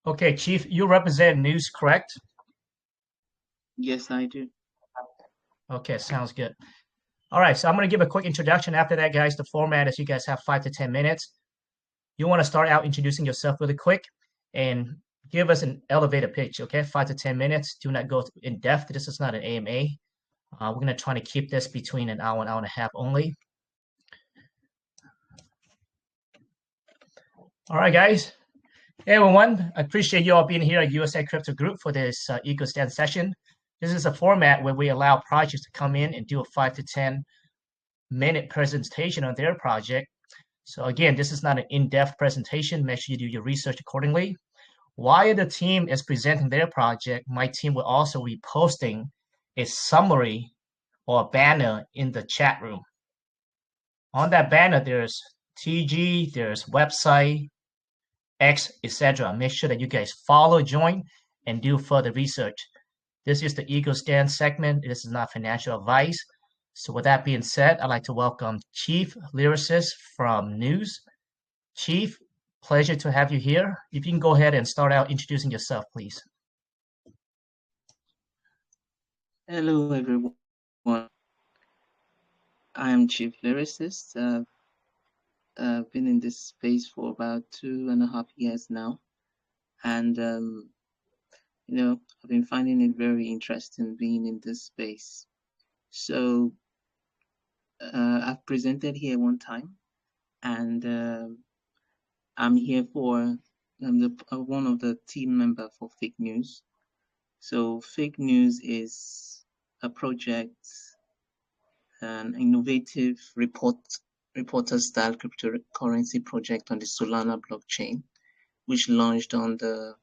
Okay, Chief, you represent news, correct? Yes, I do. Okay, sounds good. All right, so I'm going to give a quick introduction. After that, guys, the format is you guys have 5 to 10 minutes. You want to start out introducing yourself really quick and give us an elevator pitch, okay? 5 to 10 minutes. Do not go in depth. This is not an AMA. We're going to try to keep this between an hour and a half only. All right, guys. Hey, everyone. I appreciate you all being here at USA Crypto Group for this EcoStand session. This is a format where we allow projects to come in and do a 5 to 10 minute presentation on their project. So again, this is not an in-depth presentation. Make sure you do your research accordingly. While the team is presenting their project, my team will also be posting a summary or a banner in the chat room. On that banner, there's TG, there's website, X, etc. Make sure that you guys follow, join, and do further research. This is the Ego Stand segment. This is not financial advice. So with that being said, I'd like to welcome Chief Lyricist from News. Chief, pleasure to have you here. If you can go ahead and start out introducing yourself, please. Hello, everyone. I am Chief Lyricist. I've been in this space for about 2.5 years now. And, I've been finding it very interesting being in this space. So I've presented here one time, and I'm here I'm one of the team member for Fake News. So Fake News is a project, an innovative reporter-style cryptocurrency project on the Solana blockchain, which launched on the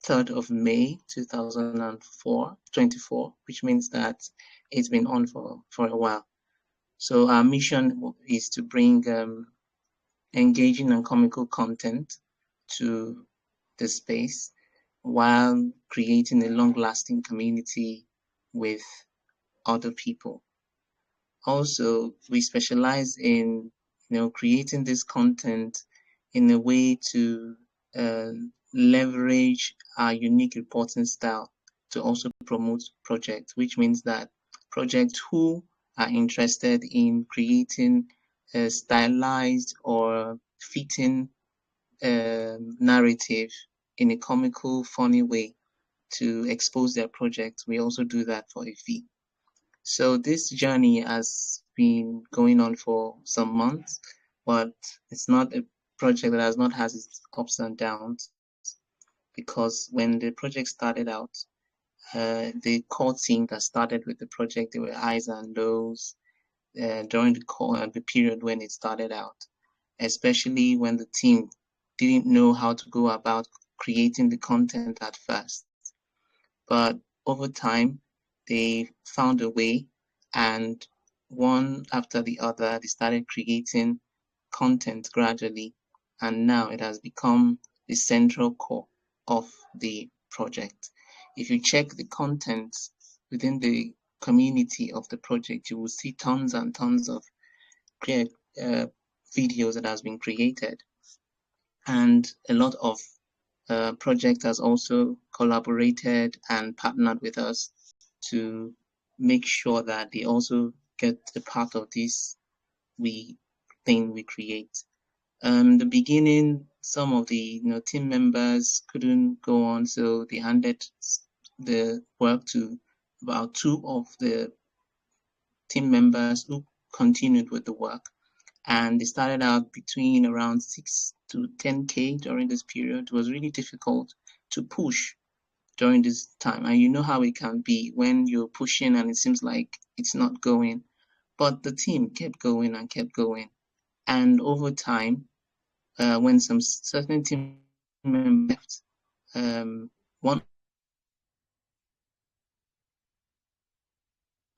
3rd of May 2024, which means that it's been on for a while. So our mission is to bring engaging and comical content to the space while creating a long-lasting community with other people. Also, we specialize in creating this content in a way to leverage our unique reporting style to also promote projects, which means that projects who are interested in creating a stylized or fitting narrative in a comical, funny way to expose their project, we also do that for a fee. So this journey has been going on for some months, but it's not a project that has not had its ups and downs, because when the project started out, the core team that started with the project, there were highs and lows during the period when it started out, especially when the team didn't know how to go about creating the content at first. But over time, they found a way, and one after the other, they started creating content gradually, and now it has become the central core of the project. If you check the content within the community of the project, you will see tons and tons of videos that has been created, and a lot of project has also collaborated and partnered with us to make sure that they also get a part of this thing we create. The beginning, some of the team members couldn't go on, so they handed the work to about 2 of the team members who continued with the work. And they started out between around 6 to 10K during this period. It was really difficult to push during this time. And you know how it can be when you're pushing and it seems like it's not going. But the team kept going and kept going. And over time, when some certain team members left, one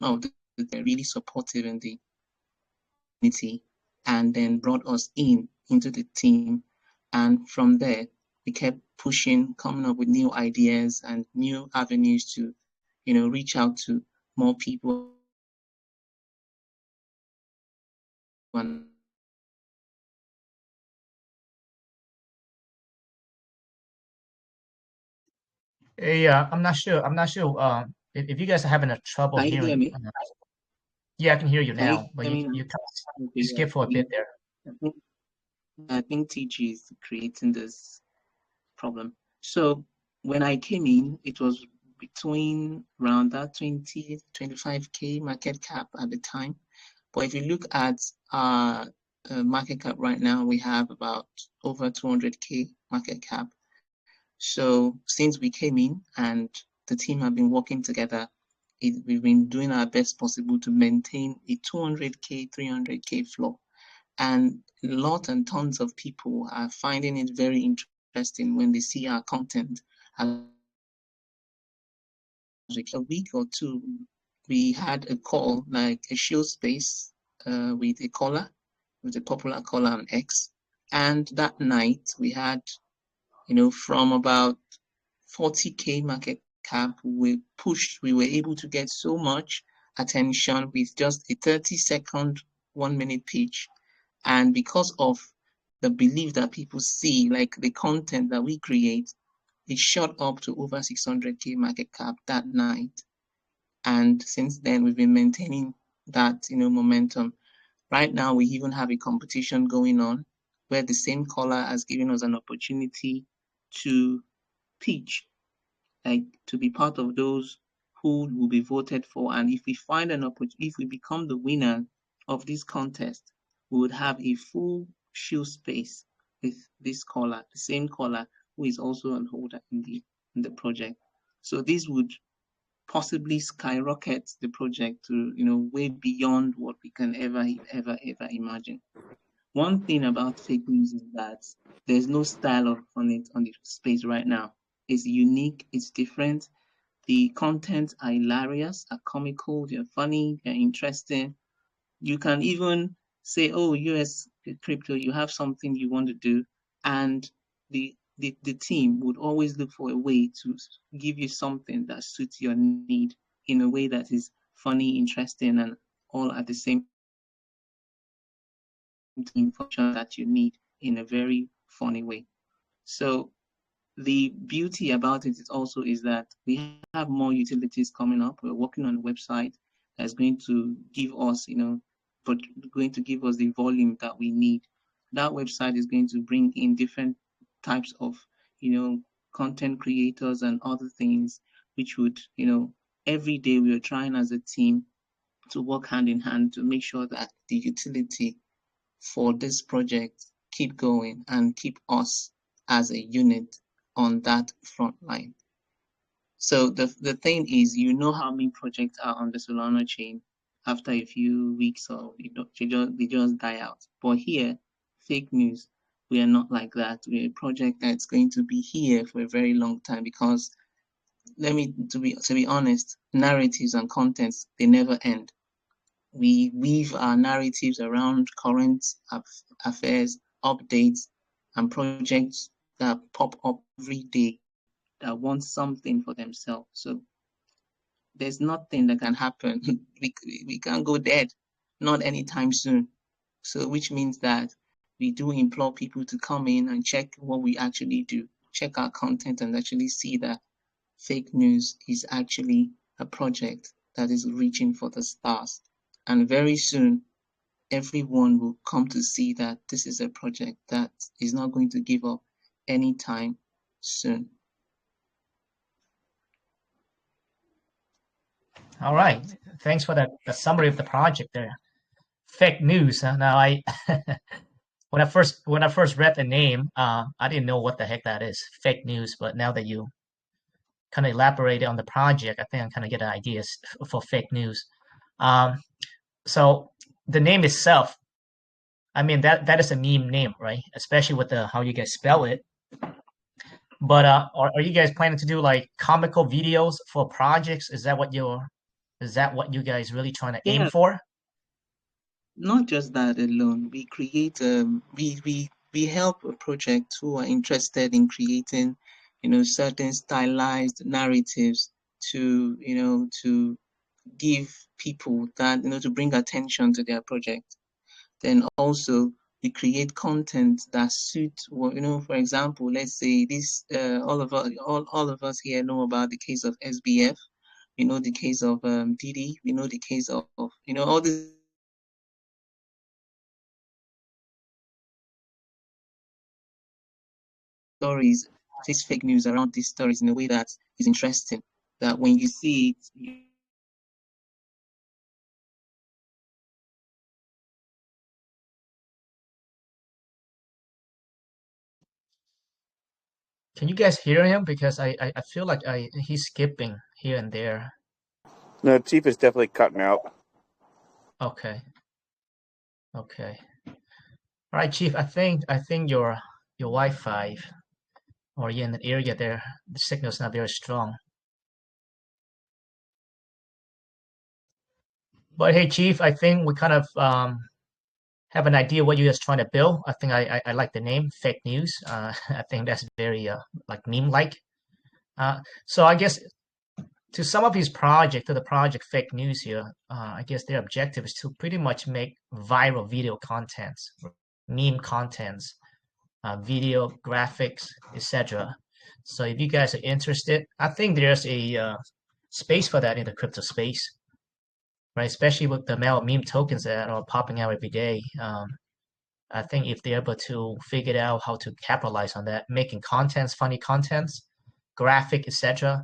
of them really supportive in the community, and then brought us into the team. And from there, we kept pushing, coming up with new ideas and new avenues to, reach out to more people and Yeah, I'm not sure. I'm not sure. If you guys are having a trouble Can you hear hearing, me? yeah, I can hear you Can you now, but hear me you now? kind of Okay, you yeah. skip for a bit there. I think, I think TG is creating this problem. So when I came in, it was between around that 20, 25K market cap at the time. But if you look at our market cap right now, we have about over 200K market cap. So since we came in and the team have been working together, we've been doing our best possible to maintain a 200K, 300K floor. And lots and tons of people are finding it very interesting when they see our content. As a week or two, we had a call, like a show space with a caller, with a popular caller on X. And that night we had, from about 40K market cap, we were able to get so much attention with just a 30-second, 1 minute pitch. And because of the belief that people see, like the content that we create, it shot up to over 600K market cap that night. And since then, we've been maintaining that, momentum. Right now, we even have a competition going on where the same caller has given us an opportunity to pitch, like to be part of those who will be voted for. And if we find an opportunity, if we become the winner of this contest, we would have a full show space with this caller, the same caller who is also an holder in the project. So this would possibly skyrocket the project to way beyond what we can ever imagine. One thing about fake news is that there's no style on it on the space right now. It's unique, it's different. The content are hilarious, are comical, they're funny, they're interesting. You can even say, oh, US crypto, you have something you want to do, and the team would always look for a way to give you something that suits your need in a way that is funny, interesting, and all at the same time function that you need in a very funny way. So the beauty about it is that we have more utilities coming up. We're working on a website that's going to give us, but going to give us the volume that we need. That website is going to bring in different types of, content creators and other things, which would, every day we are trying as a team to work hand in hand to make sure that the utility for this project keep going and keep us as a unit on that front line. So the thing is, how many projects are on the Solana chain after a few weeks or they just die out. But here, fake news, we are not like that. We're a project that's going to be here for a very long time because to be honest, narratives and contents, they never end. We weave our narratives around current affairs, updates, and projects that pop up every day that want something for themselves. So there's nothing that can happen. we can't go dead, not anytime soon. So which means that we do implore people to come in and check what we actually do, check our content and actually see that fake news is actually a project that is reaching for the stars. And very soon, everyone will come to see that this is a project that is not going to give up anytime soon. All right, thanks for the summary of the project there. Fake news. Now I when I first read the name, I didn't know what the heck that is, fake news. But now that you kind of elaborated on the project, I think I kind of get ideas for fake news. Um, so the name itself, I mean that is a meme name, right? Especially with the how you guys spell it. But are you guys planning to do like comical videos for projects? Is that what you guys really trying to aim Yeah, for? not just that alone. We create we help a project who are interested in creating, certain stylized narratives to, to give people that, to bring attention to their project. Then also we create content that suit what, for example, let's say this, all of us here know about the case of SBF. We know the case of Didi. We know the case of all these stories, face fake news around these stories in a way that is interesting. That when you see it, Can you guys hear him? Because I feel like he's skipping here and there. No, Chief is definitely cutting out. Okay. Okay. All right, Chief. I think your Wi-Fi or you're in an area there, the signal's not very strong. But hey, Chief, I think we kind of have an idea what you guys trying to build. I think I like the name, fake news. I think that's very like meme-like. So I guess to sum up his project, to the project fake news here, I guess their objective is to pretty much make viral video contents, meme contents, video, graphics, etc. So if you guys are interested, I think there's a space for that in the crypto space, right? Especially with the amount of meme tokens that are popping out every day. I think if they're able to figure out how to capitalize on that, making contents, funny contents, graphic, etc.,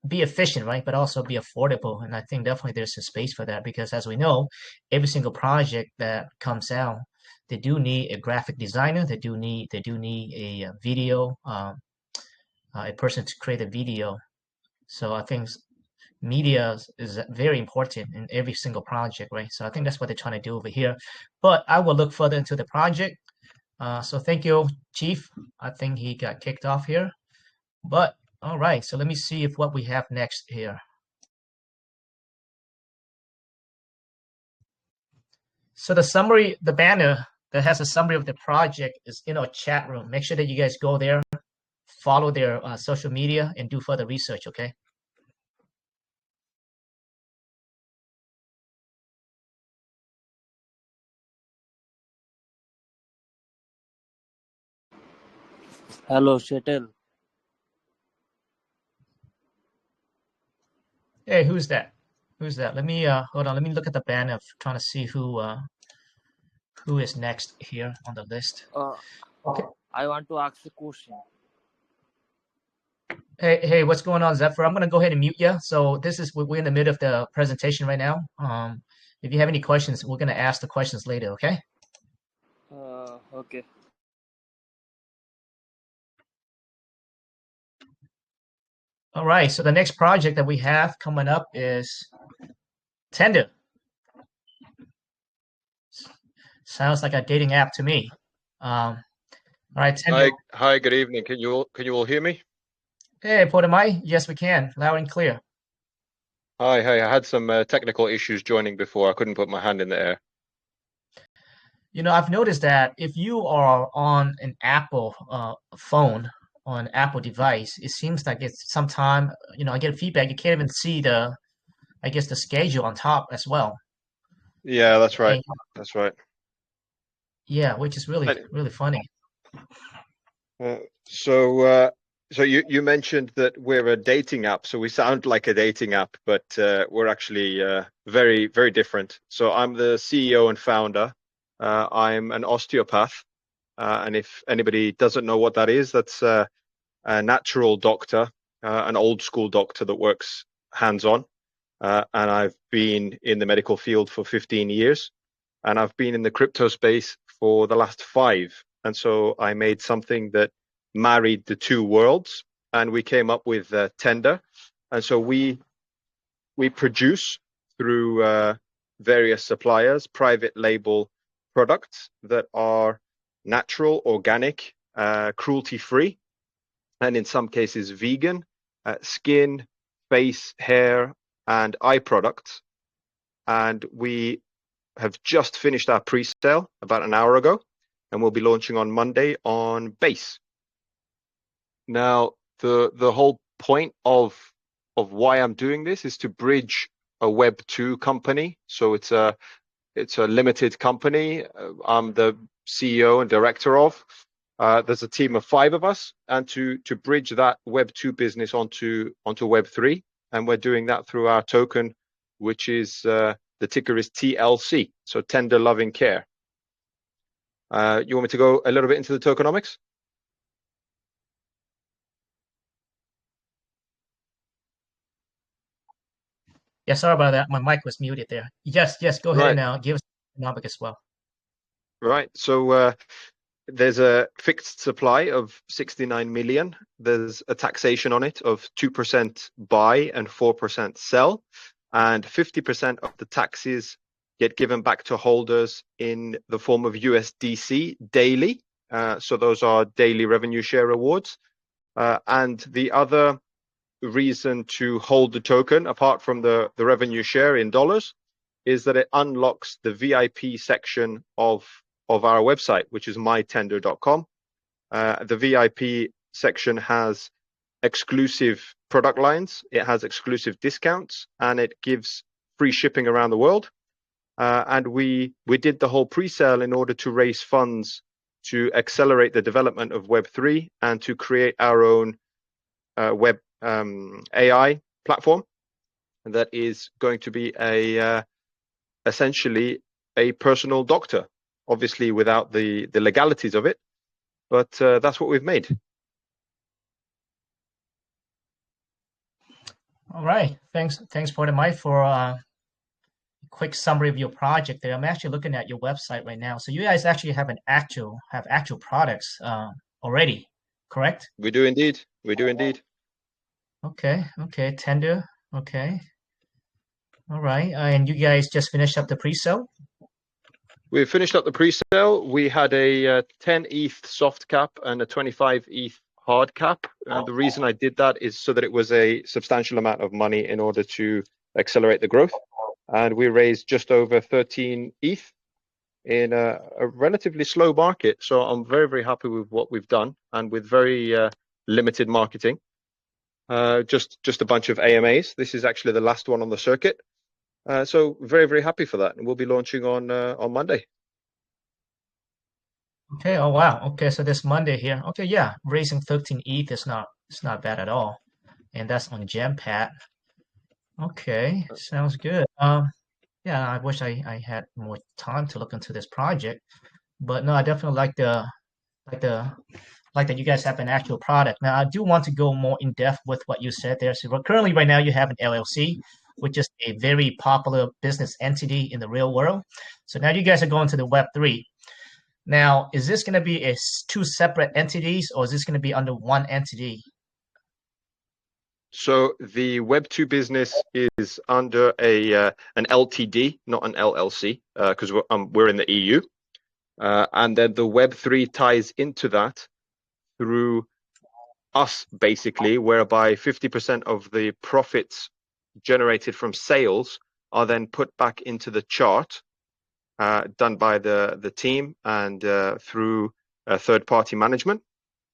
be efficient, right? But also be affordable. And I think definitely there's a space for that because, as we know, every single project that comes out, they do need a graphic designer. They do need a video, a person to create a video. So I think media is very important in every single project, right? So I think that's what they're trying to do over here. But I will look further into the project. So thank you, Chief. I think he got kicked off here. But all right, so let me see if what we have next here. So the summary, the banner that has a summary of the project is in our chat room. Make sure that you guys go there, follow their social media, and do further research, okay? Hello, Shuttle. Hey, who's that? Who's that? Let me hold on. Let me look at the banner, trying to see who is next here on the list. Okay. I want to ask a question. Hey, what's going on, Zephyr? I'm gonna go ahead and mute you. So this is we're in the middle of the presentation right now. If you have any questions, we're gonna ask the questions later, okay? Okay. All right. So the next project that we have coming up is Tender. Sounds like a dating app to me. All right, Tender. Hi, good evening. Can you all hear me? Hey, Podemai. Yes, we can. Loud and clear. Hi. I had some technical issues joining before. I couldn't put my hand in the air. You know, I've noticed that if you are on an Apple phone, on an Apple device, it seems like it's sometime, I get feedback. You can't even see I guess, the schedule on top as well. Yeah, that's right. And, That's right. yeah, which is really, really funny. So you mentioned that we're a dating app, so we sound like a dating app, but we're actually very, very different. So I'm the CEO and founder. I'm an osteopath, and if anybody doesn't know what that is, that's a natural doctor, an old school doctor that works hands-on. And I've been in the medical field for 15 years, and I've been in the crypto space for the last 5. And so I made something that married the two worlds, and we came up with Tender. And so we produce through various suppliers private label products that are natural, organic, cruelty-free, and in some cases vegan, skin, face, hair, and eye products. And we have just finished our pre-sale about an hour ago, and we'll be launching on Monday on Base. Now, the whole point of why I'm doing this is to bridge a Web 2 company. So it's it's a limited company. I'm the CEO and director of. There's a team of 5 of us, and to bridge that Web 2 business onto Web 3, and we're doing that through our token, which is the ticker is TLC, so Tender Loving Care. You want me to go a little bit into the tokenomics? Yeah, sorry about that. My mic was muted there. Yes, go ahead Right. now. Give us the topic as well. Right. So there's a fixed supply of 69 million. There's a taxation on it of 2% buy and 4% sell, and 50% of the taxes get given back to holders in the form of USDC daily. So those are daily revenue share awards. And the other reason to hold the token, apart from the revenue share in dollars, is that it unlocks the VIP section of our website, which is mytender.com. The VIP section has exclusive product lines, it has exclusive discounts, and it gives free shipping around the world. And we did the whole pre-sale in order to raise funds to accelerate the development of Web3 and to create our own web AI platform that is going to be essentially a personal doctor, obviously without the legalities of it, but that's what we've made. All right. Thanks for the mic for a quick summary of your project there. I'm actually looking at your website right now. So you guys actually have actual products already, correct? We do indeed. We do indeed. Okay. Tender. Okay. All right. And you guys just finished up the pre-sale? We finished up the pre-sale. We had a 10 ETH soft cap and a 25 ETH hard cap. And the reason I did that is so that it was a substantial amount of money in order to accelerate the growth. And we raised just over 13 ETH in a relatively slow market. So I'm very, very happy with what we've done, and with very limited marketing. Just a bunch of AMAs. This is actually the last one on the circuit. So very, very happy for that. And we'll be launching on Monday. Okay. Oh wow. Okay. So this Monday here. Okay. Yeah. Raising 13 ETH is not bad at all, and that's on Gempad. Okay. Sounds good. Yeah. I wish I had more time to look into this project, but no, I definitely like the like that you guys have an actual product. Now, I do want to go more in depth with what you said there. So currently, right now, you have an LLC, which is a very popular business entity in the real world. So now you guys are going to the Web3. Now, is this going to be two separate entities, or is this going to be under one entity? So the Web2 business is under an LTD, not an LLC, because we're in the EU. And then the Web3 ties into that through us, basically, whereby 50% of the profits generated from sales are then put back into the chart, done by the team and through third-party management.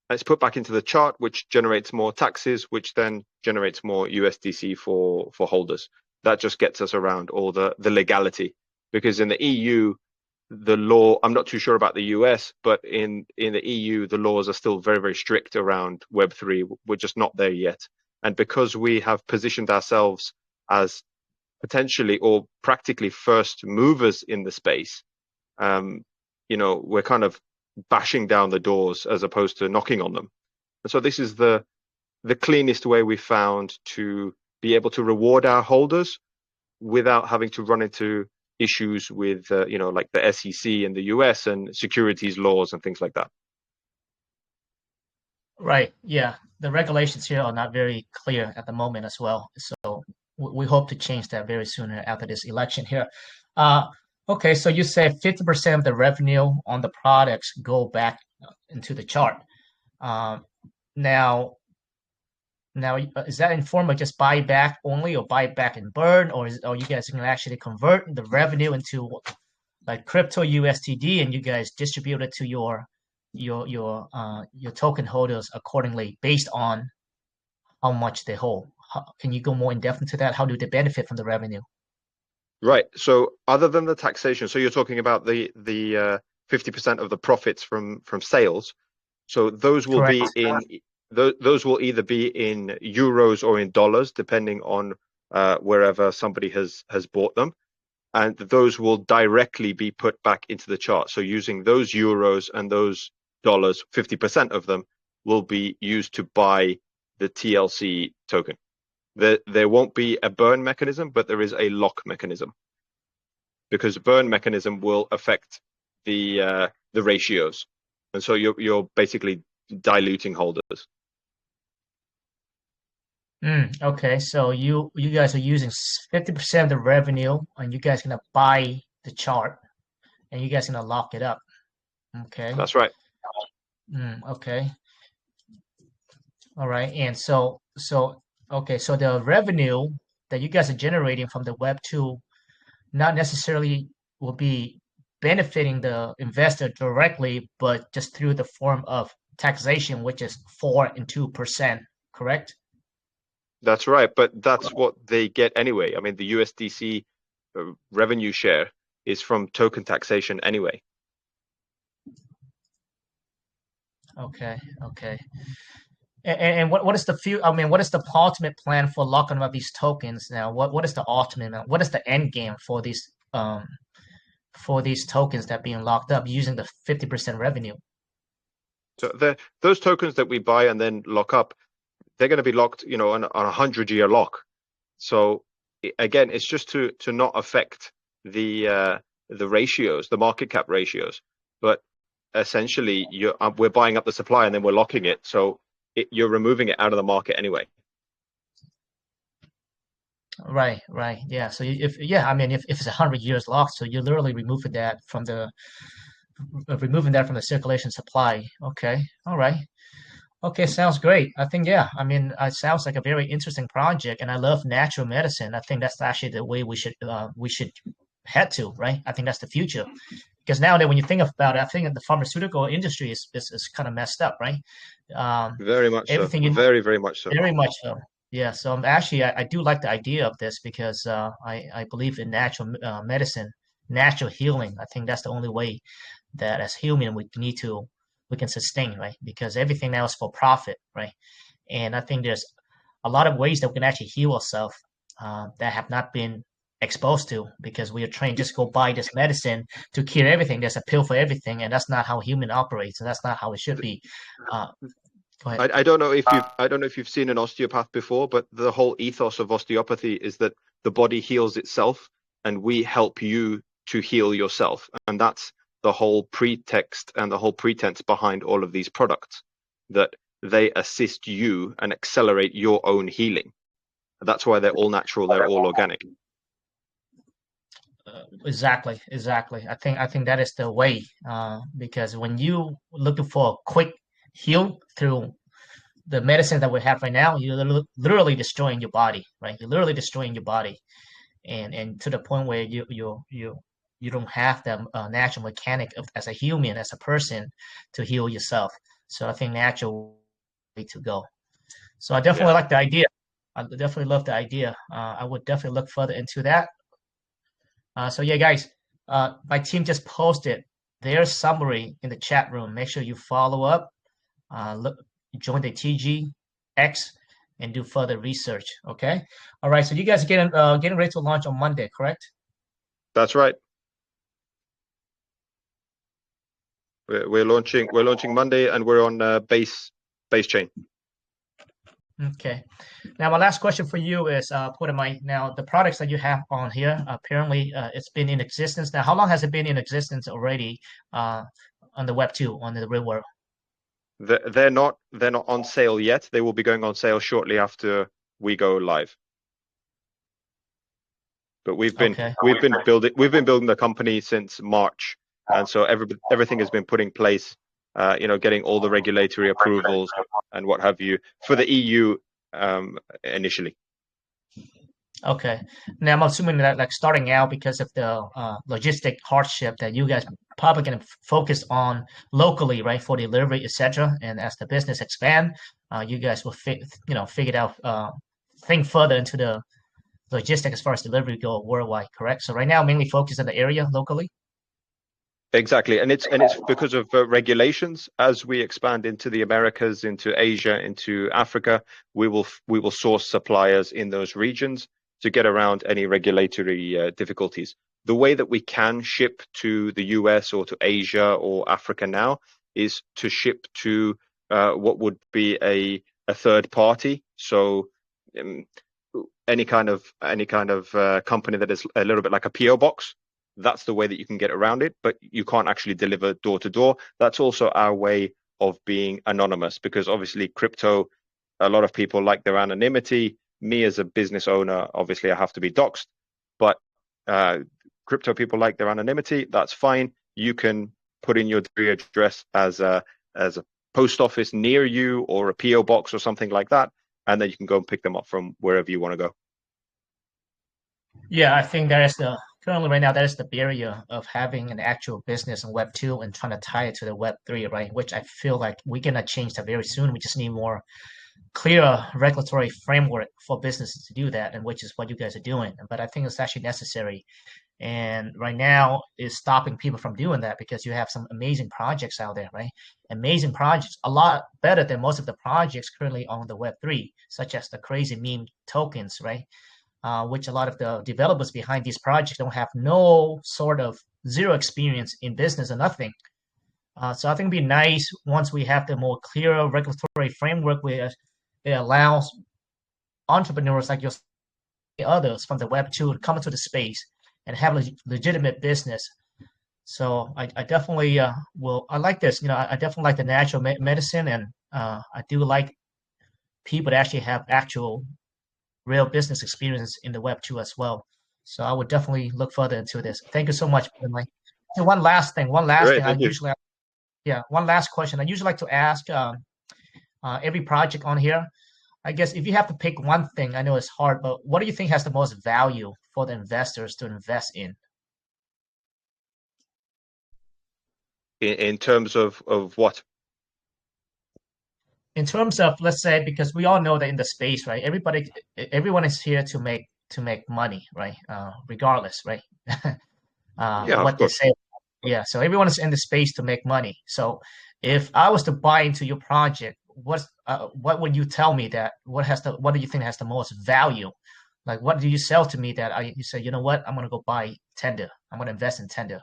It's put back into the chart, which generates more taxes, which then generates more USDC for holders. That just gets us around all the legality, because in the EU, the law, I'm not too sure about the US, but in the EU, the laws are still very, very strict around Web3. We're just not there yet. And because we have positioned ourselves as potentially or practically first movers in the space, we're kind of bashing down the doors as opposed to knocking on them. And so this is the cleanest way we found to be able to reward our holders without having to run into issues with, like the SEC in the US and securities laws and things like that. Right. Yeah. The regulations here are not very clear at the moment as well. So we hope to change that very soon after this election here. Okay. So you said 50% of the revenue on the products go back into the chart. Now, is that in form of just buy back only, or buy back and burn, or you guys can actually convert the revenue into like crypto USDD, and you guys distribute it to your token holders accordingly based on how much they hold? Can you go more in depth into that? How do they benefit from the revenue? Right. So other than the taxation, so you're talking about the 50% of the profits from sales. So those will be Correct. in those will either be in euros or in dollars, depending on wherever somebody has bought them, and those will directly be put back into the chart. So using those euros and those dollars, 50% of them will be used to buy the TLC token. There won't be a burn mechanism, but there is a lock mechanism, because burn mechanism will affect the ratios, and so you're basically diluting holders. Okay, so you guys are using 50% of the revenue, and you guys gonna buy the chart, and you guys gonna lock it up. Okay. That's right. Okay. All right. And okay, so the revenue that you guys are generating from the Web 2 not necessarily will be benefiting the investor directly, but just through the form of taxation, which is 4 and 2%, correct? That's right. But that's what they get anyway. I mean, the USDC revenue share is from token taxation anyway. Okay. And what is the few? I mean, what is the ultimate plan for locking up these tokens now? What is the ultimate? What is the end game for these tokens that are being locked up using the 50% revenue? So those tokens that we buy and then lock up, they're going to be locked, on a 100-year lock. So again, it's just to not affect the ratios, the market cap ratios. But essentially, we're buying up the supply and then we're locking it. So you're removing it out of the market anyway. Right. Yeah. So if it's 100 years locked, so you're literally removing that from the circulation supply. Okay. All right. Okay, sounds great. I think, yeah, I mean, it sounds like a very interesting project, and I love natural medicine. I think that's actually the way we should head to, right? I think that's the future. Because nowadays, when you think about it, I think that the pharmaceutical industry is kind of messed up, right? Very much so. Everything you Very, very much so. Very much so. Yeah. So I do like the idea of this because I believe in natural medicine, natural healing. I think that's the only way that as human we can sustain, right? Because everything now is for profit, right? And I think there's a lot of ways that we can actually heal ourselves that have not been exposed to because we are trained just go buy this medicine to cure everything. There's a pill for everything, and that's not how human operates, and that's not how it should be. Go ahead. I don't know if you've seen an osteopath before, but the whole ethos of osteopathy is that the body heals itself, and we help you to heal yourself, and that's the whole pretext and the whole pretense behind all of these products, that they assist you and accelerate your own healing. That's why they're all natural, they're all organic. Exactly. I think that is the way because when you looking for a quick heal through the medicine that we have right now, you're literally destroying your body, right? You're literally destroying your body, and to the point where you don't have the natural mechanic as a human, as a person, to heal yourself. So I think natural way to go. So I definitely like the idea. I definitely love the idea. I would definitely look further into that. So yeah, guys, my team just posted their summary in the chat room. Make sure you follow up, join the TGX, and do further research. Okay. All right. So you guys are getting ready to launch on Monday, correct? That's right. We're launching Monday, and we're on base chain. Okay. Now, my last question for you is, now the products that you have on here, apparently it's been in existence. Now, how long has it been in existence already on the Web 2, on the real world? They're not on sale yet. They will be going on sale shortly after we go live. But we've been building the company since March, and so everything has been put in place. Getting all the regulatory approvals and what have you for the EU initially. Okay. Now I'm assuming that like starting out because of the logistic hardship that you guys probably going to focus on locally, right, for delivery, etc. And as the business expand, you guys will figure out think further into the logistics as far as delivery go worldwide, correct? So right now, mainly focused in the area locally. Exactly, and it's because of regulations. As we expand into the Americas, into Asia, into Africa, we will source suppliers in those regions to get around any regulatory difficulties. The way that we can ship to the US or to Asia or Africa now is to ship to what would be a third party. So any kind of company that is a little bit like a PO box. That's the way that you can get around it, but you can't actually deliver door to door. That's also our way of being anonymous, because obviously crypto, a lot of people like their anonymity. Me as a business owner, obviously I have to be doxxed, but crypto people like their anonymity. That's fine. You can put in your address as a post office near you or a PO box or something like that, and then you can go and pick them up from wherever you want to go. Yeah, I think currently right now that is the barrier of having an actual business in Web 2 and trying to tie it to the Web 3, right? Which I feel like we're gonna change that very soon. We just need more clear regulatory framework for businesses to do that, and which is what you guys are doing. But I think it's actually necessary. And right now is stopping people from doing that because you have some amazing projects out there, right? Amazing projects, a lot better than most of the projects currently on the Web3, such as the crazy meme tokens, right? Which a lot of the developers behind these projects don't have no sort of zero experience in business or nothing. So I think it'd be nice once we have the more clear regulatory framework where it allows entrepreneurs like yourself and others from the Web2 to come into the space and have a legitimate business. So I definitely I like this. I definitely like the natural medicine, and I do like people that actually have actual real business experience in the Web2 as well. So I would definitely look further into this. Thank you so much, Finlay. And one last thing. Great, thank you. One last question. I usually like to ask every project on here. I guess if you have to pick one thing, I know it's hard, but what do you think has the most value for the investors to invest in? In terms of what? In terms of, let's say, because we all know that in the space, right? Everyone is here to make money, right? Regardless, right? Yeah, What of they course. say. Yeah. So everyone is in the space to make money. So if I was to buy into your project, what would you tell me that what do you think has the most value? Like, what do you sell to me that you say, you know what, I'm gonna go buy Tender. I'm gonna invest in Tender.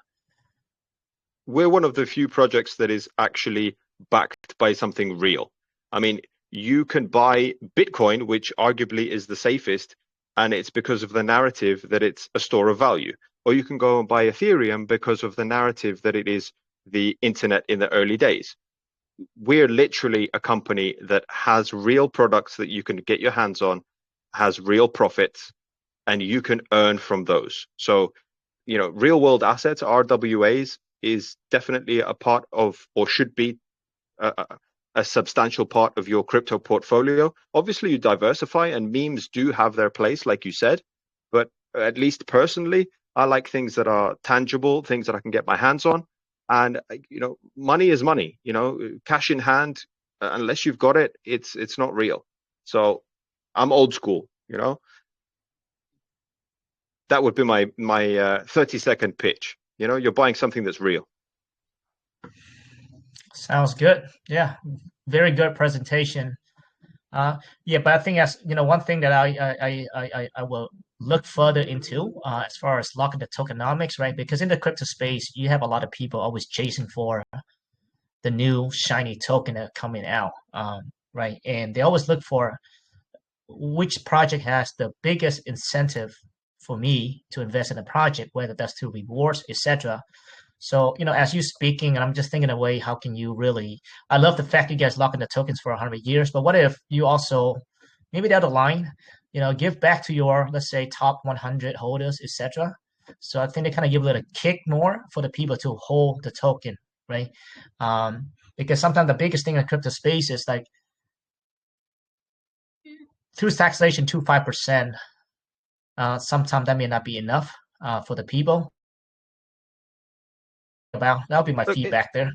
We're one of the few projects that is actually backed by something real. I mean, you can buy Bitcoin, which arguably is the safest, and it's because of the narrative that it's a store of value. Or you can go and buy Ethereum because of the narrative that it is the internet in the early days. We're literally a company that has real products that you can get your hands on, has real profits, and you can earn from those. So, real world assets, RWAs, is definitely a part of, or should be a substantial part of your crypto portfolio. Obviously, you diversify, and memes do have their place, like you said. But at least personally, I like things that are tangible, things that I can get my hands on. And money is money. Cash in hand, unless you've got it, it's not real. So I'm old school. That would be my 30-second pitch. You're buying something that's real. Sounds good. Yeah, very good presentation. Yeah, but I think as one thing that I will look further into as far as locking the tokenomics, right? Because in the crypto space, you have a lot of people always chasing for the new shiny token that are coming out, right? And they always look for which project has the biggest incentive for me to invest in a project, whether that's through rewards, etc. So, as you speaking, and I'm just thinking away, how can you really? I love the fact you guys lock in the tokens for 100 years, but what if you also, maybe down the line, give back to your, let's say, top 100 holders, etc. So I think they kind of give a little kick more for the people to hold the token, right? Because sometimes the biggest thing in crypto space is like through taxation to 5%. Sometimes that may not be enough for the people. That'll be my Look, feedback there.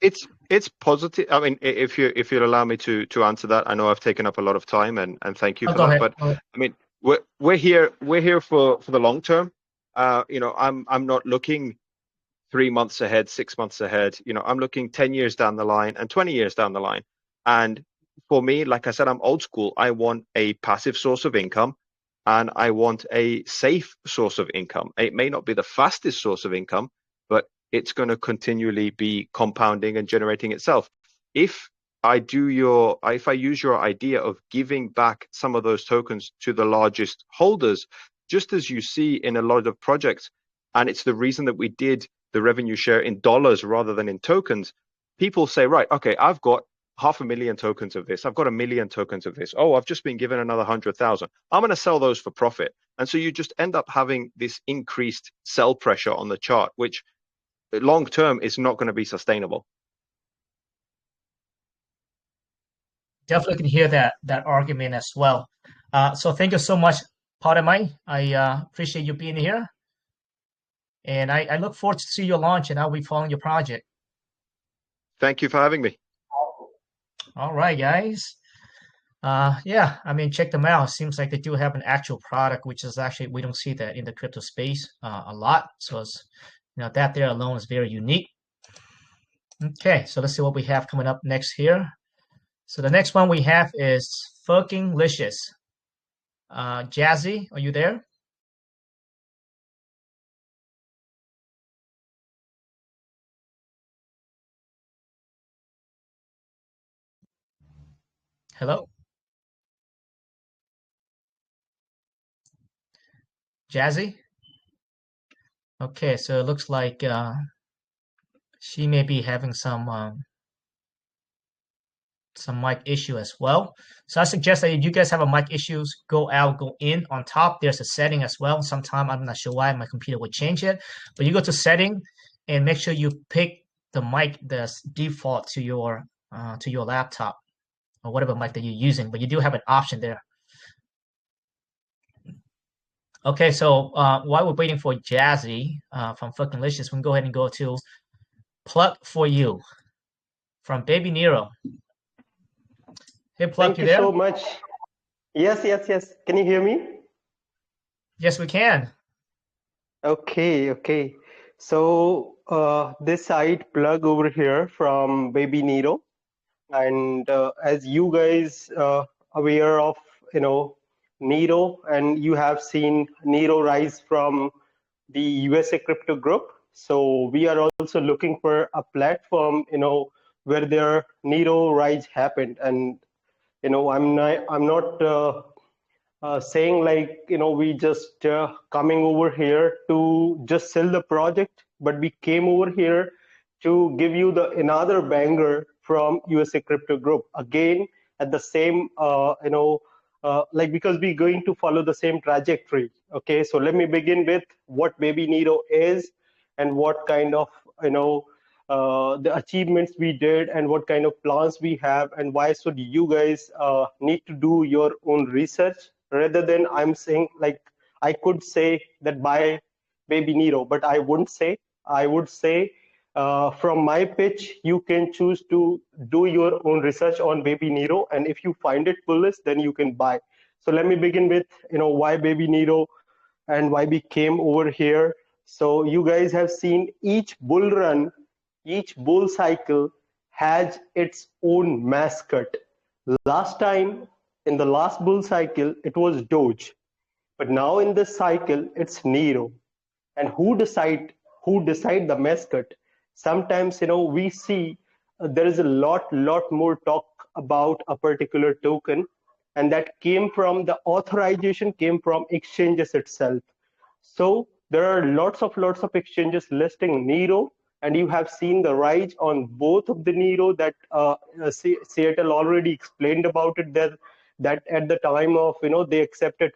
It's positive. I mean, if you'll allow me to answer that, I know I've taken up a lot of time, and thank you for Go that. ahead. But Go ahead. I mean, we're here for the long term. I'm not looking 3 months ahead, 6 months ahead. I'm looking 10 years down the line and 20 years down the line. And for me, like I said, I'm old school. I want a passive source of income and I want a safe source of income. It may not be the fastest source of income, but it's going to continually be compounding and generating itself. If if I use your idea of giving back some of those tokens to the largest holders, just as you see in a lot of projects, and it's the reason that we did the revenue share in dollars rather than in tokens, people say, right, okay, I've got 500,000 tokens of this. I've got 1,000,000 tokens of this. Oh, I've just been given another 100,000. I'm going to sell those for profit. And so you just end up having this increased sell pressure on the chart, which long term is not going to be sustainable. Definitely can hear that argument as well. So thank you so much, Padamai. I appreciate you being here. And I look forward to see your launch, and I'll be following your project. Thank you for having me. All right, guys. Yeah, I mean, check them out. Seems like they do have an actual product, which is actually, we don't see that in the crypto space a lot. So it's, that there alone is very unique. Okay, so let's see what we have coming up next here. So the next one we have is fucking licious. Jazzy, are you there? Hello? Jazzy? Okay, so it looks like she may be having some mic issue as well. So I suggest that if you guys have a mic issues, go out, go in. On top, there's a setting as well. Sometime, I'm not sure why my computer would change it, but you go to setting and make sure you pick the mic that's default to your laptop or whatever mic that you're using, but you do have an option there. Okay, so while we're waiting for Jazzy from Fucking Licious, we can go ahead and go to Plug for You from Baby Nero. Hey, Plug, Thank you there? so much. Yes. Can you hear me? Yes, we can. Okay. So this side Plug over here from Baby Nero, and as you guys aware of, Nero, and you have seen Nero rise from the USA crypto group. So we are also looking for a platform, where their Nero rise happened, and I'm not saying like we just coming over here to just sell the project, but we came over here to give you the another banger from USA Crypto Group again at the same like, because we're going to follow the same trajectory. Okay, so let me begin with what Baby Nero is and what kind of the achievements we did and what kind of plans we have, and why should you guys need to do your own research rather than I'm saying, like, I could say that buy Baby Nero, but I wouldn't say. I would say from my pitch, you can choose to do your own research on Baby Nero, and if you find it bullish, then you can buy. So let me begin with why Baby Nero and why we came over here. So you guys have seen each bull run, each bull cycle has its own mascot. Last time, in the last bull cycle, it was Doge, but now in this cycle, it's Nero. And who decide the mascot? Sometimes we see there is a lot more talk about a particular token, and that came from the authorization came from exchanges itself. So there are lots of exchanges listing Nero, and you have seen the rise on both of the Nero that Seattle already explained about it, that at the time of they accepted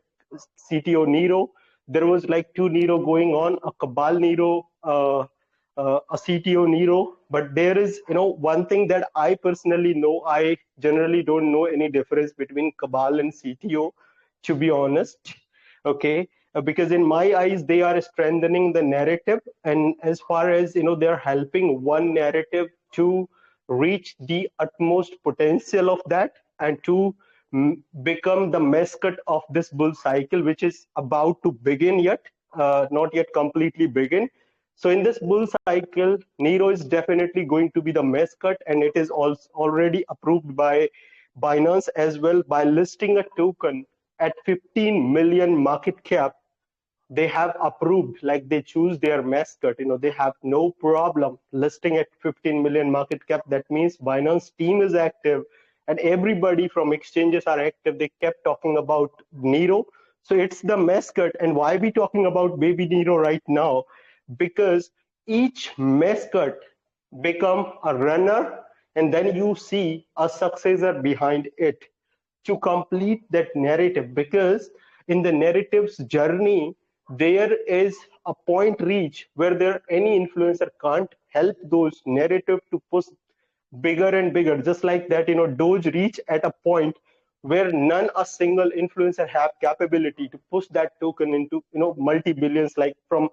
CTO Nero, there was like two Nero going on, a Cabal Nero, a CTO Nero. But there is one thing that I personally know. I generally don't know any difference between Cabal and CTO, to be honest. Okay, because in my eyes they are strengthening the narrative, and as far as they are helping one narrative to reach the utmost potential of that, and to become the mascot of this bull cycle, which is about to begin yet, not yet completely begin. So in this bull cycle, Nero is definitely going to be the mascot, and it is also already approved by Binance as well by listing a token at 15 million market cap. They have approved, like they choose their mascot, they have no problem listing at 15 million market cap. That means Binance team is active and everybody from exchanges are active. They kept talking about Nero, so it's the mascot. And why we talking about baby Nero right now? Because each mascot become a runner, and then you see a successor behind it to complete that narrative. Because in the narrative's journey, there is a point reach where there any influencer can't help those narrative to push bigger and bigger. Just like that, Doge reach at a point where none a single influencer have capability to push that token into multi billions, like from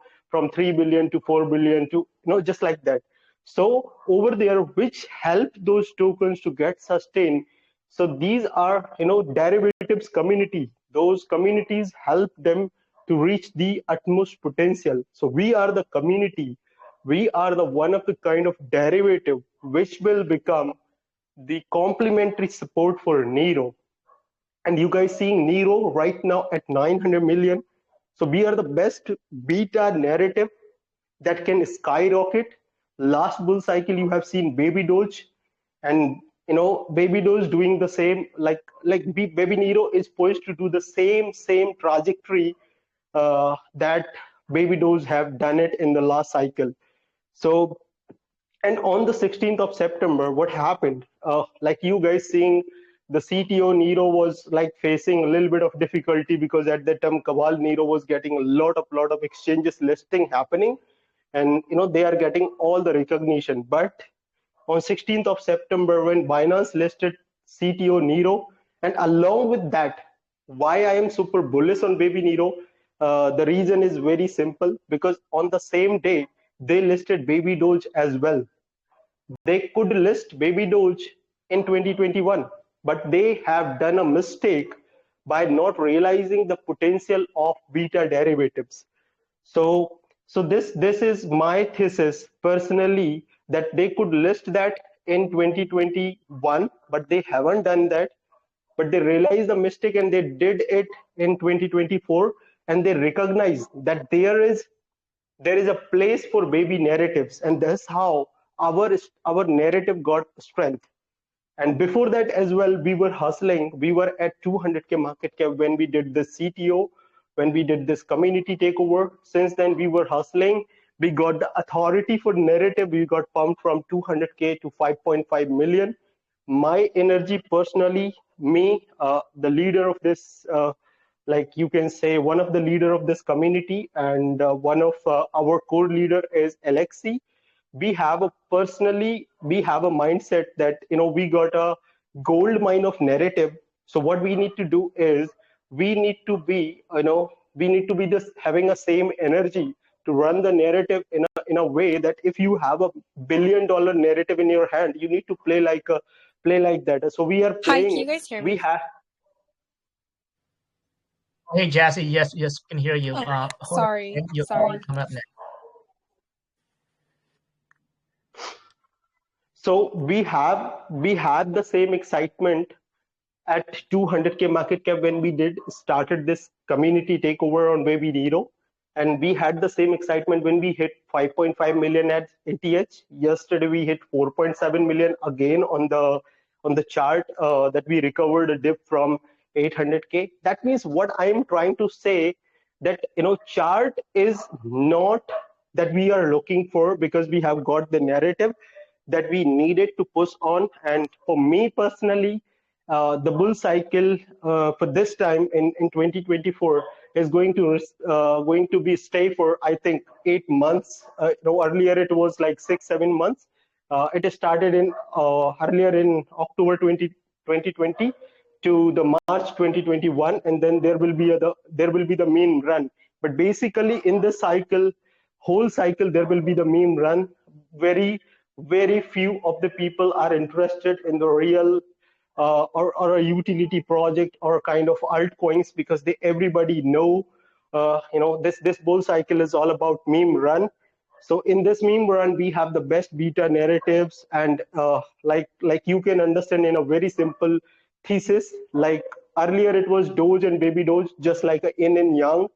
3 billion to 4 billion to just like that. So over there, which help those tokens to get sustained. So these are derivatives community. Those communities help them to reach the utmost potential. So we are the community. We are the one of the kind of derivative which will become the complementary support for Nero. And you guys seeing Nero right now at 900 million. So we are the best beta narrative that can skyrocket. Last bull cycle, you have seen Baby Doge, and Baby Doge doing the same. Like Baby Nero is poised to do the same trajectory that Baby Doge have done it in the last cycle. So, and on the 16th of September, what happened? Like you guys seeing, the CTO Nero was like facing a little bit of difficulty, because at that time Cabal Nero was getting a lot of exchanges listing happening, and they are getting all the recognition. But on 16th of September, when Binance listed CTO Nero, and along with that, why I am super bullish on Baby Nero, the reason is very simple, because on the same day they listed Baby Doge as well. They could list Baby Doge in 2021, but they have done a mistake by not realizing the potential of beta derivatives. So this is my thesis personally, that they could list that in 2021, but they haven't done that. But they realized the mistake and they did it in 2024, and they recognize that there is a place for baby narratives, and that's how our narrative got strength. And before that as well, we were hustling. We were at 200k market cap when we did the CTO, when we did this community takeover. Since then, we were hustling. We got the authority for narrative. We got pumped from 200k to 5.5 million. My energy personally, me, the leader of this, like you can say, one of the leader of this community, and one of our core leader is Alexi. We have a mindset that we got a gold mine of narrative. So what we need to do is we need to be just having a same energy to run the narrative in a way that if you have a $1 billion narrative in your hand, you need to play like that. So we are Hi, playing. can you guys hear me? We have. Hey, Jassy, yes, can hear you. Sorry. Coming up next. So we had the same excitement at 200k market cap when we started this community takeover on Baby Nero, and we had the same excitement when we hit 5.5 million at ATH. Yesterday we hit 4.7 million again on the chart, that we recovered a dip from 800k. That means what I am trying to say, that chart is not that we are looking for, because we have got the narrative that we needed to push on. And for me personally, the bull cycle for this time in 2024 is going to be stay for, I think, 8 months. Earlier it was like 6-7 months. It started in earlier in October 2020 to the March 2021, and then there will be the meme run. But basically in this whole cycle, there will be the meme run. Very few of the people are interested in the real or a utility project or kind of altcoins, because everybody know, this bull cycle is all about meme run. So in this meme run, we have the best beta narratives, and like you can understand in a very simple thesis. Like earlier, it was Doge and Baby Doge, just like a yin and yang,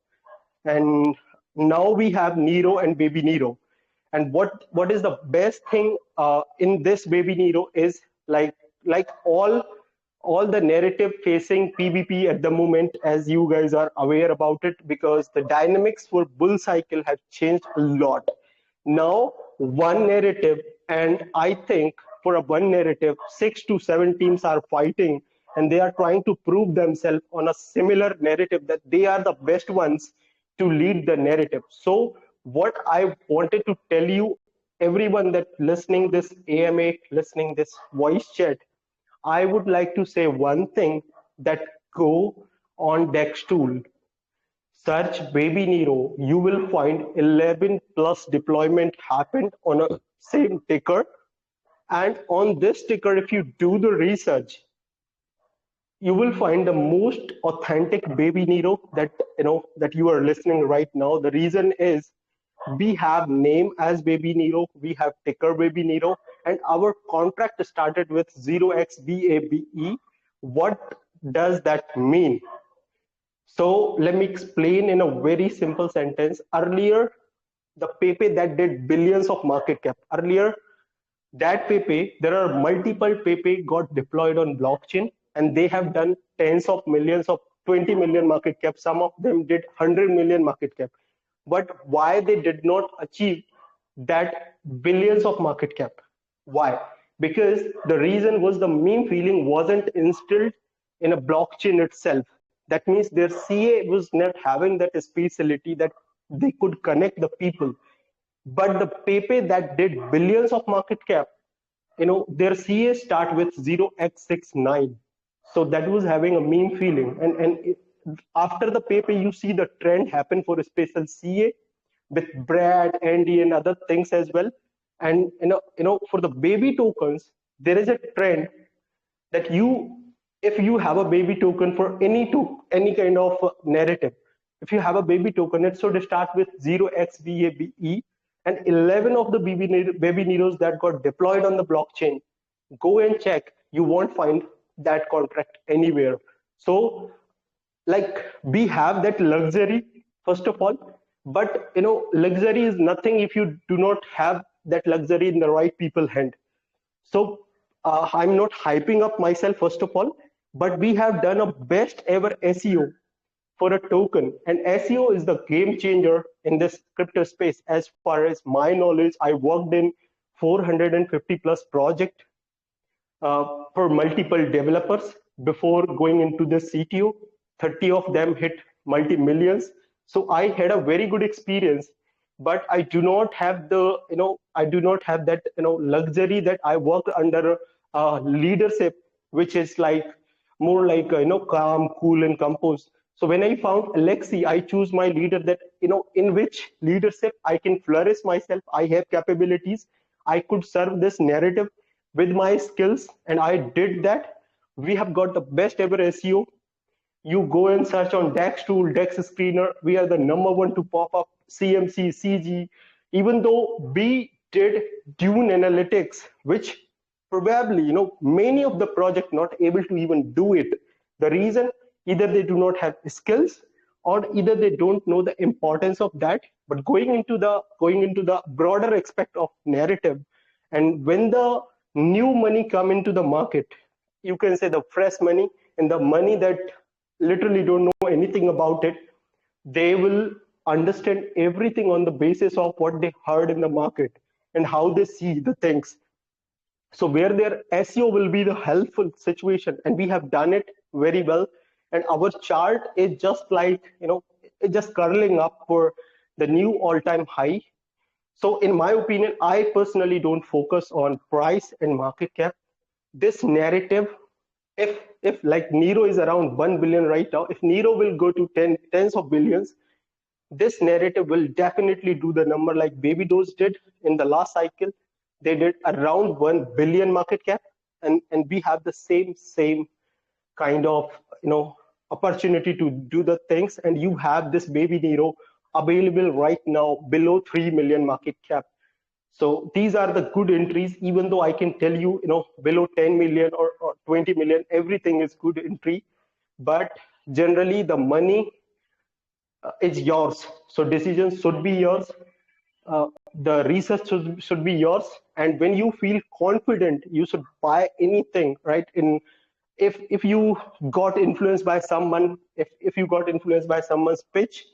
and now we have Nero and Baby Nero. And what is the best thing in this Baby Nero is like all the narrative facing PvP at the moment, as you guys are aware about it, because the dynamics for bull cycle have changed a lot. Now one narrative, and I think for a one narrative, 6 to 7 teams are fighting, and they are trying to prove themselves on a similar narrative that they are the best ones to lead the narrative. So what I wanted to tell you, everyone that listening this AMA, listening this voice chat, I would like to say one thing, that go on Dextool, search Baby Nero, you will find 11 plus deployment happened on a same ticker. And on this ticker, if you do the research, you will find the most authentic Baby Nero that you are listening right now. The reason is we have name as Baby Nero, we have ticker Baby Nero, and our contract started with 0xBABE. What does that mean? So let me explain in a very simple sentence. Earlier, the Pepe that did billions of market cap. Earlier, that Pepe, there are multiple Pepe got deployed on blockchain, and they have done tens of millions of 20 million market cap. Some of them did 100 million market cap. But why they did not achieve that billions of market cap? Why? Because the reason was the meme feeling wasn't instilled in a blockchain itself. That means their CA was not having that specialty that they could connect the people. But the Pepe that did billions of market cap, their CA start with 0x69. So that was having a meme feeling. After the Pepe, you see the trend happen for a special CA with Brad, Andy, and other things as well. And for the baby tokens, there is a trend that if you have a baby token for any kind of narrative, if you have a baby token, it should start with 0xBABE, and 11 of the baby Neros that got deployed on the blockchain, go and check. You won't find that contract anywhere. So like we have that luxury, first of all, but luxury is nothing if you do not have that luxury in the right people hand. So I'm not hyping up myself, first of all, but we have done a best ever SEO for a token, and SEO is the game changer in this crypto space. As far as my knowledge, I worked in 450 plus project for multiple developers before going into the CTO. 30 of them hit multi-millions. So I had a very good experience, but I do not have that luxury that I work under leadership, which is like more like calm, cool, and composed. So when I found Alexi, I choose my leader that in which leadership I can flourish myself. I have capabilities. I could serve this narrative with my skills, and I did that. We have got the best ever SEO. You go and search on Dextool, Dex Screener. We are the number one to pop up CMC, CG. Even though we did Dune Analytics, which probably many of the project not able to even do it. The reason, either they do not have skills, or either they don't know the importance of that. But going into the broader aspect of narrative, and when the new money come into the market, you can say the fresh money and the money that literally don't know anything about it, they will understand everything on the basis of what they heard in the market and how they see the things. So where their SEO will be the helpful situation, and we have done it very well. And our chart is just like it's just curling up for the new all-time high. So in my opinion, I personally don't focus on price and market cap. This narrative, if like Nero is around 1 billion right now, if Nero will go to tens of billions, this narrative will definitely do the number like Baby Dose did in the last cycle. They did around 1 billion market cap, and we have the same kind of opportunity to do the things, and you have this baby Nero available right now below 3 million market cap. So these are the good entries, even though I can tell you, below 10 million or 20 million, everything is good entry. But generally the money is yours. So decisions should be yours. The research should be yours. And when you feel confident, you should buy anything, right? If you got influenced by someone, if you got influenced by someone's pitch,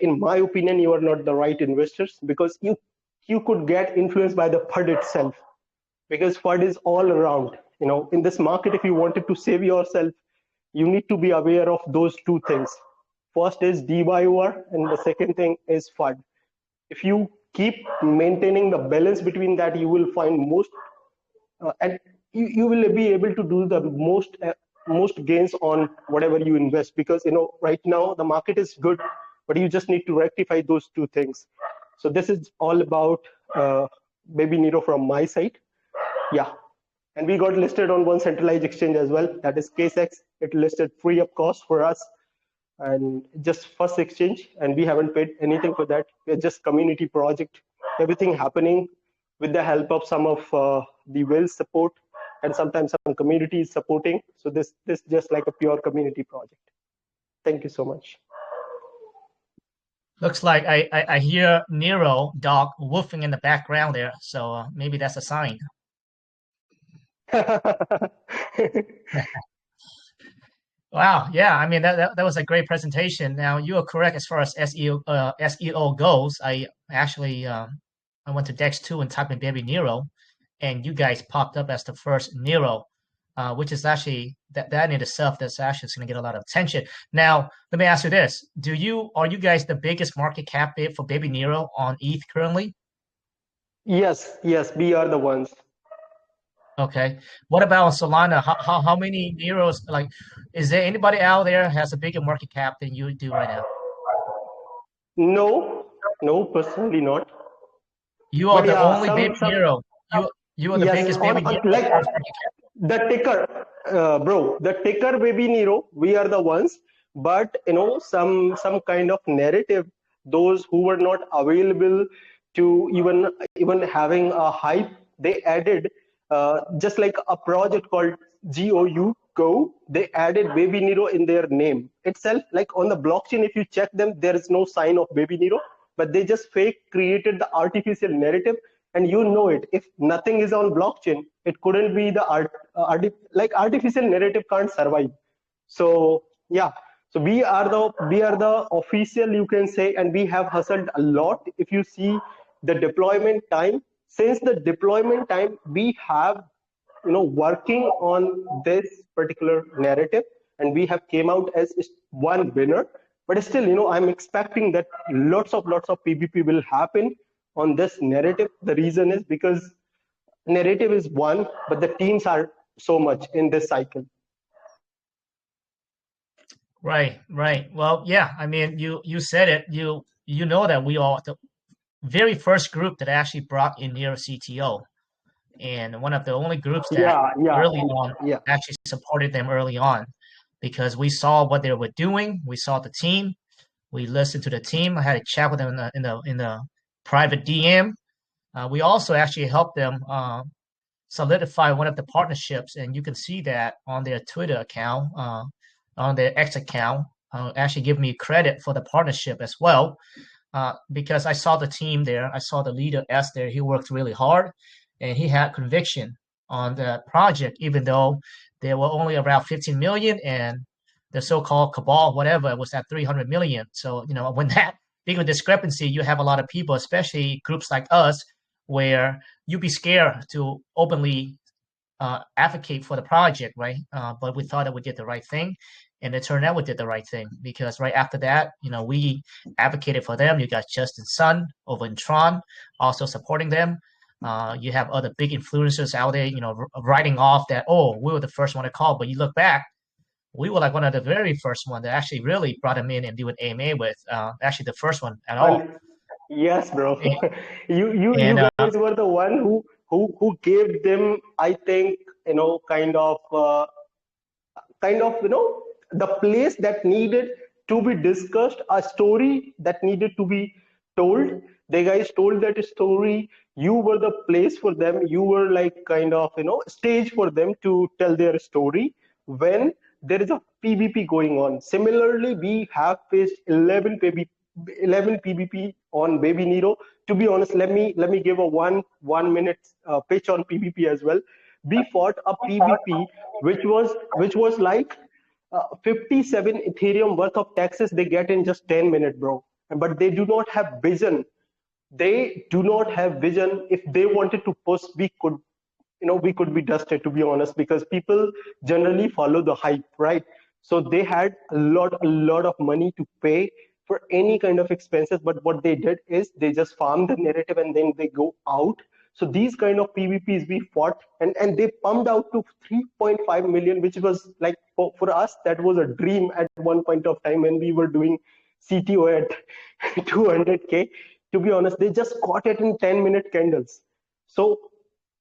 in my opinion, you are not the right investors, because you could get influenced by the FUD itself, because FUD is all around. In this market, if you wanted to save yourself, you need to be aware of those two things. First is DYOR, and the second thing is FUD. If you keep maintaining the balance between that, you will find most, and you will be able to do the most gains on whatever you invest, because right now the market is good, but you just need to rectify those two things. So this is all about Baby Nero from my side. Yeah. And we got listed on one centralized exchange as well, that is KSX. It listed free of cost for us, and just first exchange, and we haven't paid anything for that. We're just community project, everything happening with the help of some of the Will support, and sometimes some communities supporting. So this just like a pure community project. Thank you so much. Looks like I hear Nero dog woofing in the background there, so maybe that's a sign. Wow, yeah, I mean that was a great presentation. Now you are correct as far as SEO goes. I actually I went to Dex2 and typed in Baby Nero, and you guys popped up as the first Nero, which is actually that in itself that's actually going to get a lot of attention. Now let me ask you this: are you guys the biggest market cap bid for Baby Nero on ETH currently? Yes, we are the ones. Okay. What about Solana? How many Neros? Like, is there anybody out there has a bigger market cap than you do right now? No, personally not. You are But the yeah, only Baby Nero. You are the yes, biggest Baby Nero. like the ticker, bro, the ticker Baby Nero, we are the ones. But some kind of narrative, those who were not available to even having a hype, they added just like a project called Go, they added Baby Nero in their name itself. Like on the blockchain, if you check them, there is no sign of Baby Nero, but they just fake created the artificial narrative. And it, if nothing is on blockchain, it couldn't be the artificial narrative can't survive. So yeah, so we are the official, you can say, and we have hustled a lot. If you see the deployment time, since the deployment time, we have working on this particular narrative, and we have came out as one winner. But still, I'm expecting that lots of PvP will happen on this narrative. The reason is because narrative is one, but the teams are so much in this cycle. Right. Well, yeah. I mean, you said it. You know that we are the very first group that actually brought in Nero CTO, and one of the only groups that early on actually supported them early on, because we saw what they were doing. We saw the team. We listened to the team. I had a chat with them in the private DM. We also actually helped them solidify one of the partnerships, and you can see that on their Twitter account, on their X account. Actually, give me credit for the partnership as well, because I saw the team there. I saw the leader S there. He worked really hard, and he had conviction on the project, even though there were only around 15 million, and the so-called cabal, whatever, was at 300 million. So when that big of a discrepancy, you have a lot of people, especially groups like us, where you'd be scared to openly advocate for the project, right? But we thought that we did the right thing, and it turned out we did the right thing, because right after that, we advocated for them. You got Justin Sun over in Tron, also supporting them. You have other big influencers out there, writing off that, oh, we were the first one to call. But you look back, we were like one of the very first one that actually really brought him in and do an AMA with. Actually, the first one at all. Yes, bro. You guys were the one who gave them, I think, the place that needed to be discussed, a story that needed to be told. The guys told that story. You were the place for them. You were like stage for them to tell their story when there is a PvP going on. Similarly, we have faced 11 PvP on Baby Nero. To be honest, let me give a one minute pitch on PvP as well. We fought a PvP which was like 57 Ethereum worth of taxes they get in just 10 minutes, bro. But they do not have vision. They do not have vision. If they wanted to push, we could be dusted, to be honest, because people generally follow the hype, right? So they had a lot of money to pay for any kind of expenses, but what they did is they just farm the narrative and then they go out. So these kind of PvPs we fought, and they pumped out to 3.5 million, which was like for us that was a dream at one point of time when we were doing CTO at 200k. To be honest, they just caught it in 10-minute candles. So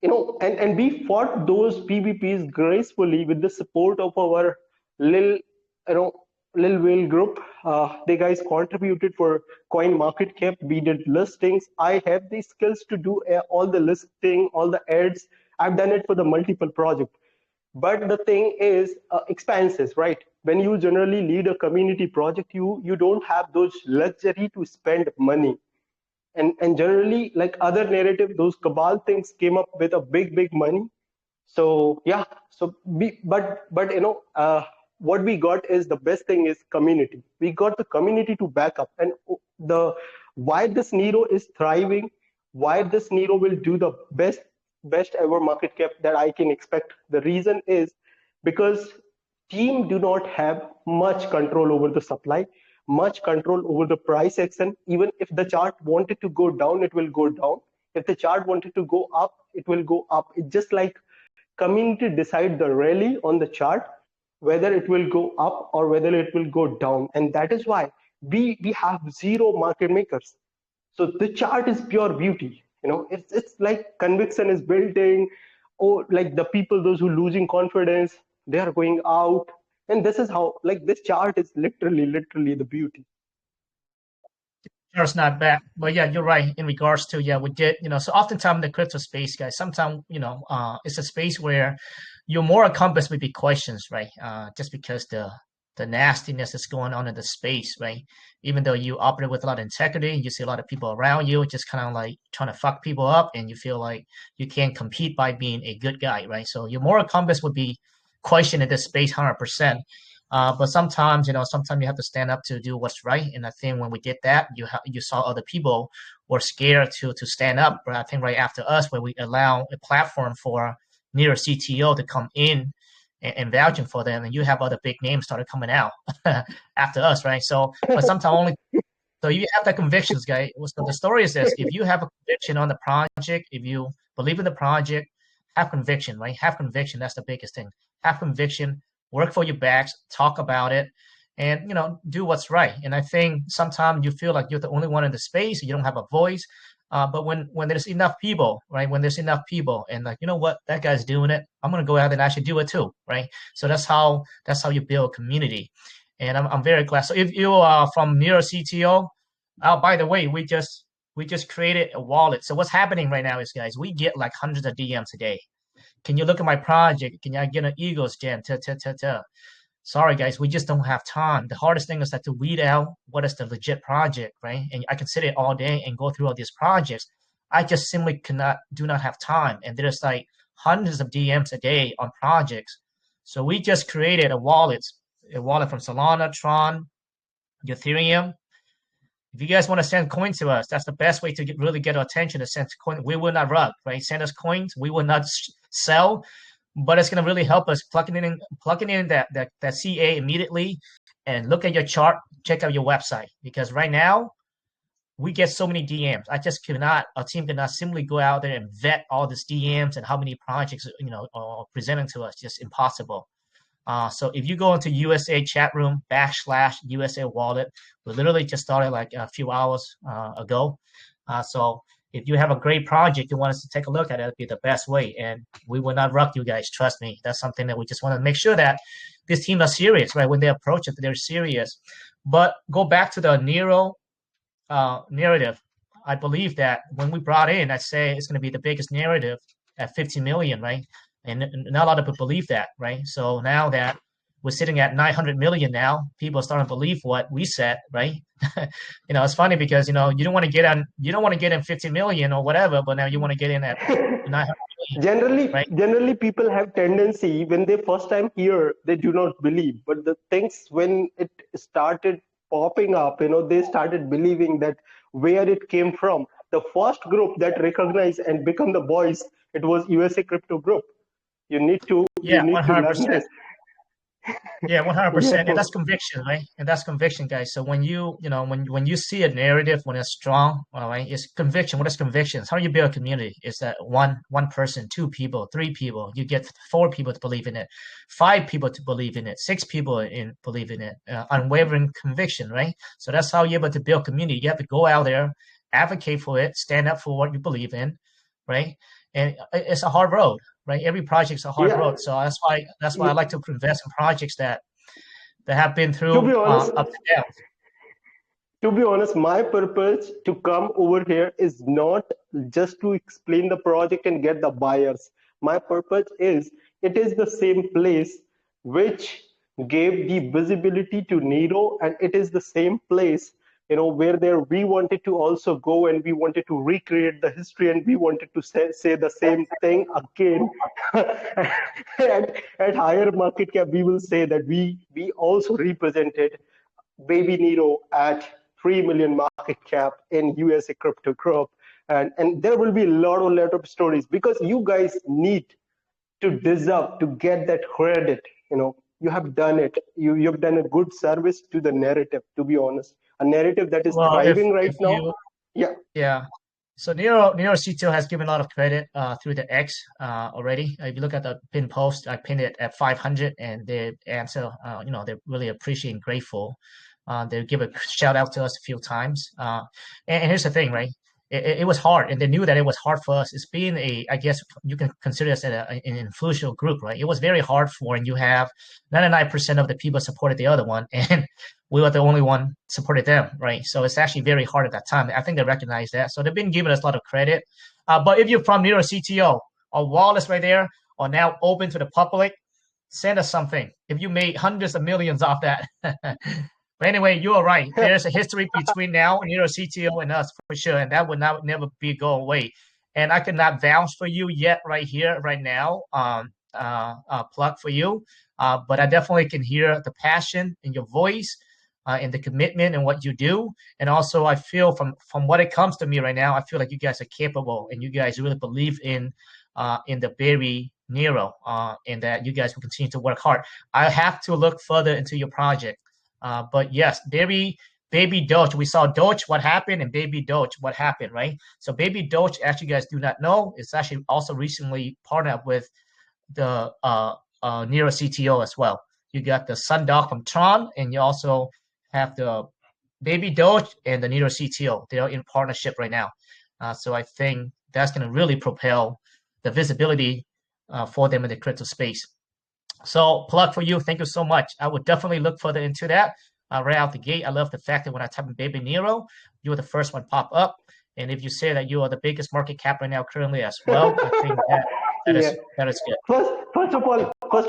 and we fought those PvPs gracefully with the support of our Lil, Lil Whale group. They guys contributed for coin market cap. We did listings. I have the skills to do all the listing, all the ads. I've done it for the multiple project. But the thing is expenses, right? When you generally lead a community project, you don't have those luxury to spend money. And generally, like other narrative, those cabal things came up with a big money. So yeah, what we got is the best thing is community. We got the community to back up, and the why this Nero is thriving, why this Nero will do the best ever market cap that I can expect. The reason is because team do not have much control over the supply, much control over the price action. Even if the chart wanted to go down, it will go down. If the chart wanted to go up, it will go up. It's just like community decide the rally on the chart, whether it will go up or whether it will go down. And that is why we have zero market makers. So the chart is pure beauty. It's like conviction is building, or like the people, those who losing confidence, they are going out. And this is how, like, this chart is literally the beauty. Sure, it's not bad, but yeah, you're right in regards to, yeah, we did, so oftentimes the crypto space, guys, sometimes, it's a space where you're more encompassed with the questions, right? Just because the nastiness is going on in the space, right? Even though you operate with a lot of integrity, you see a lot of people around you just kind of like trying to fuck people up, and you feel like you can't compete by being a good guy, right? So you're more encompassed with the question in this space, 100%. But sometimes, sometimes you have to stand up to do what's right. And I think when we did that, you saw other people were scared to stand up. But I think right after us, where we allow a platform for near CTO to come in and vouching for them, and you have other big names started coming out after us, right? So, but sometimes only. So you have that convictions, guys. So the story is this: if you have a conviction on the project, if you believe in the project, have conviction, right? Have conviction. That's the biggest thing. Have conviction. Work for your backs, talk about it, and do what's right. And I think sometimes you feel like you're the only one in the space, you don't have a voice. But when there's enough people, right? When there's enough people, and like, you know what, that guy's doing it, I'm gonna go out and actually do it too, right? So that's how you build community. And I'm very glad. So if you are from near CTO, by the way, we just created a wallet. So what's happening right now is, guys, we get like hundreds of DMs a day. Can you look at my project? Can I get an Eagles jam? Sorry, guys, we just don't have time. The hardest thing is that to weed out what is the legit project, right? And I can sit it all day and go through all these projects. I just simply do not have time. And there's like hundreds of DMs a day on projects. So we just created a wallet from Solana, Tron, Ethereum. If you guys want to send coins to us, that's the best way to really get our attention, to send coins. We will not rug, right? Send us coins. We will not sell, but it's going to really help us plugging in that CA immediately, and look at your chart, check out your website, because right now we get so many DMs. Our team cannot simply go out there and vet all these DMs and how many projects, are presenting to us. Just impossible. So if you go into USA chat room /USA wallet, we literally just started like a few hours ago. So if you have a great project, you want us to take a look at it, it'd be the best way. And we will not rock you guys. Trust me. That's something that we just want to make sure that this team is serious, right? When they approach it, they're serious. But go back to the Nero narrative. I believe that when we brought in, I say it's going to be the biggest narrative at 50 million, right? And not a lot of people believe that, right? So now that we're sitting at 900 million now, people are starting to believe what we said, right? It's funny because you don't want to get in 50 million or whatever, but now you want to get in at 900 million, right? Generally people have tendency when they first time hear, they do not believe. But the things when it started popping up, they started believing that where it came from. The first group that recognized and become the voice, it was USA Crypto Group. You need to Yeah, learn 100%. this. Yeah, 100%. Yeah. And that's conviction, right? And that's conviction, guys. So when when you see a narrative, when it's strong, all right, it's conviction. What is conviction? It's how you build a community. It's that one person, two people, three people. You get four people to believe in it, five people to believe in it, six people believe in it. Unwavering conviction, right? So that's how you're able to build community. You have to go out there, advocate for it, stand up for what you believe in, right? And it's a hard road, right? Every project's a hard Yeah. road. So that's why I like to invest in projects that have been To through be honest, ups and downs. my purpose to come over here is not just to explain the project and get the buyers. My purpose is it is the same place which gave the visibility to Nero, and it is the same place, where there we wanted to also go and we wanted to recreate the history and we wanted to say the same thing again. at higher market cap, we will say that we also represented Baby Nero at 3 million market cap in USA Crypto Group. And there will be a lot of stories because you guys need to deserve to get that credit. You have done it. You've done a good service to the narrative, to be honest. A narrative that is Well, thriving right if now. you Yeah. yeah. So Nero CTO has given a lot of credit through the X already. If you look at the pin post, I pinned it at 500, and they answer. They're really appreciating, and grateful. They give a shout out to us a few times. And here's the thing, right? It was hard, and they knew that it was hard for us. It's being I guess you can consider us an influential group, right? It was very hard for, and you have 99% of the people supported the other one, and we were the only one supported them, right? So it's actually very hard at that time. I think they recognize that. So they've been giving us a lot of credit. But if you're from Nero CTO or Wallace right there, or now open to the public, send us something. If you made hundreds of millions off that. But anyway, you are right. There's a history between now and Nero CTO and us for sure, and that would never be go away. And I cannot vouch for you yet, right here, right now. Plug for you, but I definitely can hear the passion in your voice, and the commitment and what you do. And also, I feel from what it comes to me right now, I feel like you guys are capable and you guys really believe in the Baby Nero, and that you guys will continue to work hard. I have to look further into your project. But yes, Baby Doge. We saw Doge, what happened, and Baby Doge, what happened, right? So Baby Doge, actually, you guys do not know, it's actually also recently partnered up with the Nero CTO as well. You got the Sundog from Tron, and you also have the Baby Doge and the Nero CTO. They are in partnership right now. So I think that's going to really propel the visibility for them in the crypto space. So plug for you. Thank you so much. I would definitely look further into that right out the gate. I love the fact that when I type in Baby Nero, you were the first one pop up. And if you say that you are the biggest market cap right now currently as well, I think Yeah. that is good. First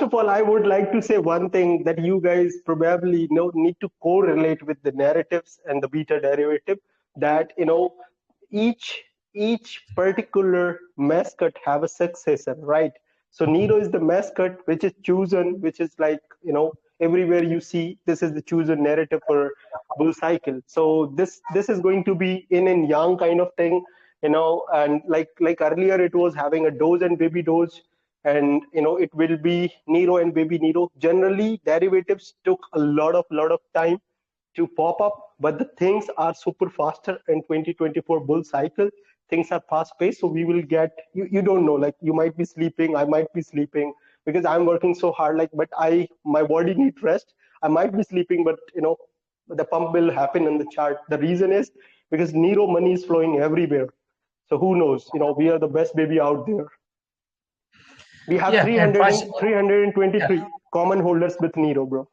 of all, I would like to say one thing that you guys probably need to correlate with the narratives and the beta derivative. That each particular mascot have a successor, right? So Nero is the mascot which is chosen, which is like everywhere you see this is the chosen narrative for bull cycle. So this is going to be in and yang kind of thing, and like earlier it was having a Doge and Baby Doge, and it will be Nero and Baby Nero. Generally, derivatives took a lot of time to pop up, but the things are super faster in 2024 bull cycle. Things are fast paced, so we will get you don't know, like you might be sleeping, I might be sleeping because I'm working so hard, like, but my body needs rest. I might be sleeping, but the pump will happen in the chart. The reason is because Nero money is flowing everywhere. So who knows? We are the best baby out there. We have Yeah, and 323 yeah, common holders with Nero, bro.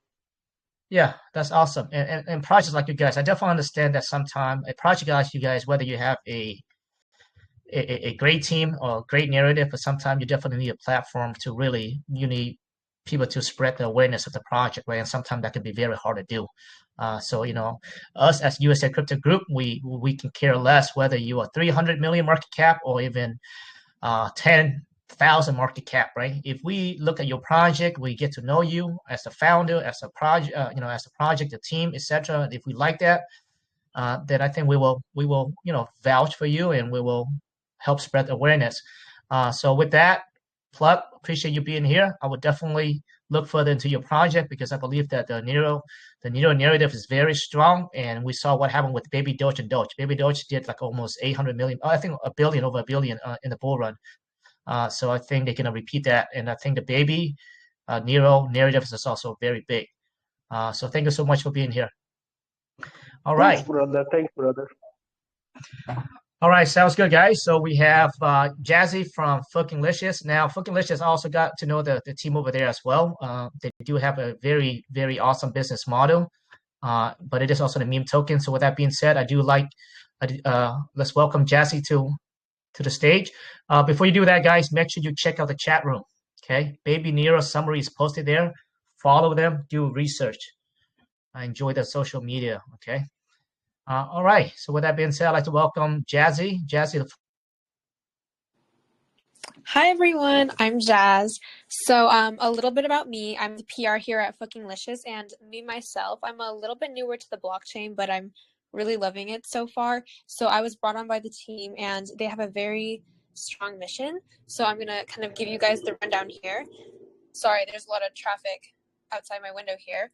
yeah, that's awesome. And projects like you guys, I definitely understand that sometimes a project like you guys, whether you have a great team or a great narrative, but sometimes you definitely need a platform to really, you need people to spread the awareness of the project, right? And sometimes that can be very hard to do. So, us as USA Crypto Group, we can care less whether you are 300 million market cap or even 10,000 market cap, right? If we look at your project, we get to know you as a founder, as a project, as a project, the team, etc. If we like that, then I think we will vouch for you and we will help spread awareness. So with that, Plug, appreciate you being here. I would definitely look further into your project because I believe that the Nero narrative is very strong, and we saw what happened with Baby Doge and Doge. Baby Doge did like almost 800 million, I think a billion, over a billion in the bull run. So I think they're gonna repeat that, and I think the Baby Nero narrative is also very big. So thank you so much for being here. All Thanks, right. brother. Thanks, brother. All right, sounds good, guys. So we have Jazzy from Fucking Licious. Now, Fucking Licious also got to know the team over there as well. They do have a very, very awesome business model, but it is also the meme token. So with that being said, let's welcome Jazzy to the stage. Before you do that, guys, make sure you check out the chat room. Okay, Baby Nero summary is posted there. Follow them, do research. I enjoy the social media. Okay. All right. So with that being said, I'd like to welcome Jazzy. Jazzy, Hi everyone, I'm Jazz. So a little bit about me. I'm the PR here at Fucking Licious, and me myself, I'm a little bit newer to the blockchain, but I'm really loving it so far. So I was brought on by the team and they have a very strong mission. So I'm gonna kind of give you guys the rundown here. Sorry, there's a lot of traffic outside my window here.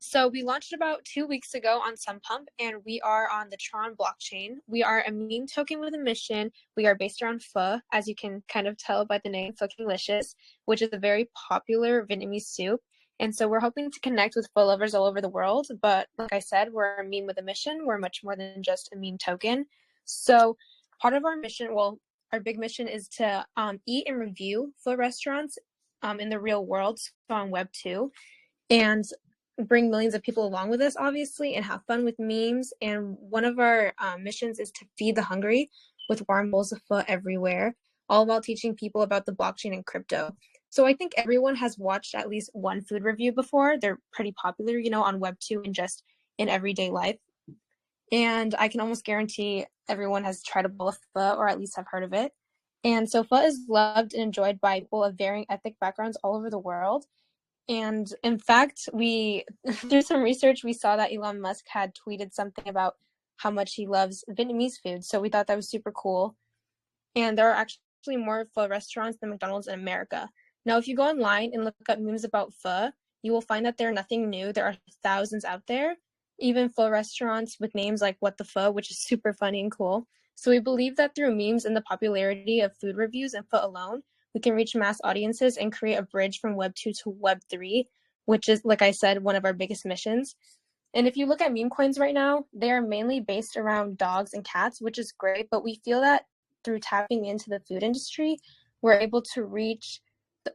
So we launched about 2 weeks ago on Sunpump, and we are on the Tron blockchain. We are a meme token with a mission. We are based around pho, as you can kind of tell by the name Fucking Licious, which is a very popular Vietnamese soup. And so we're hoping to connect with pho lovers all over the world. But like I said, we're a meme with a mission. We're much more than just a meme token. So part of our mission, well, our big mission is to eat and review pho restaurants in the real world, so on Web 2. And bring millions of people along with us, obviously, and have fun with memes. And one of our missions is to feed the hungry with warm bowls of pho everywhere, all while teaching people about the blockchain and crypto. So I think everyone has watched at least one food review before. They're pretty popular, on Web 2 and just in everyday life. And I can almost guarantee everyone has tried a bowl of pho or at least have heard of it. And so pho is loved and enjoyed by people of varying ethnic backgrounds all over the world. And in fact, through some research, we saw that Elon Musk had tweeted something about how much he loves Vietnamese food. So we thought that was super cool. And there are actually more pho restaurants than McDonald's in America. Now, if you go online and look up memes about pho, you will find that they're nothing new. There are thousands out there, even pho restaurants with names like What the Pho, which is super funny and cool. So we believe that through memes and the popularity of food reviews and pho alone, we can reach mass audiences and create a bridge from Web 2 to Web 3, which is, like I said, one of our biggest missions. And if you look at meme coins right now, they are mainly based around dogs and cats, which is great. But we feel that through tapping into the food industry, we're able to reach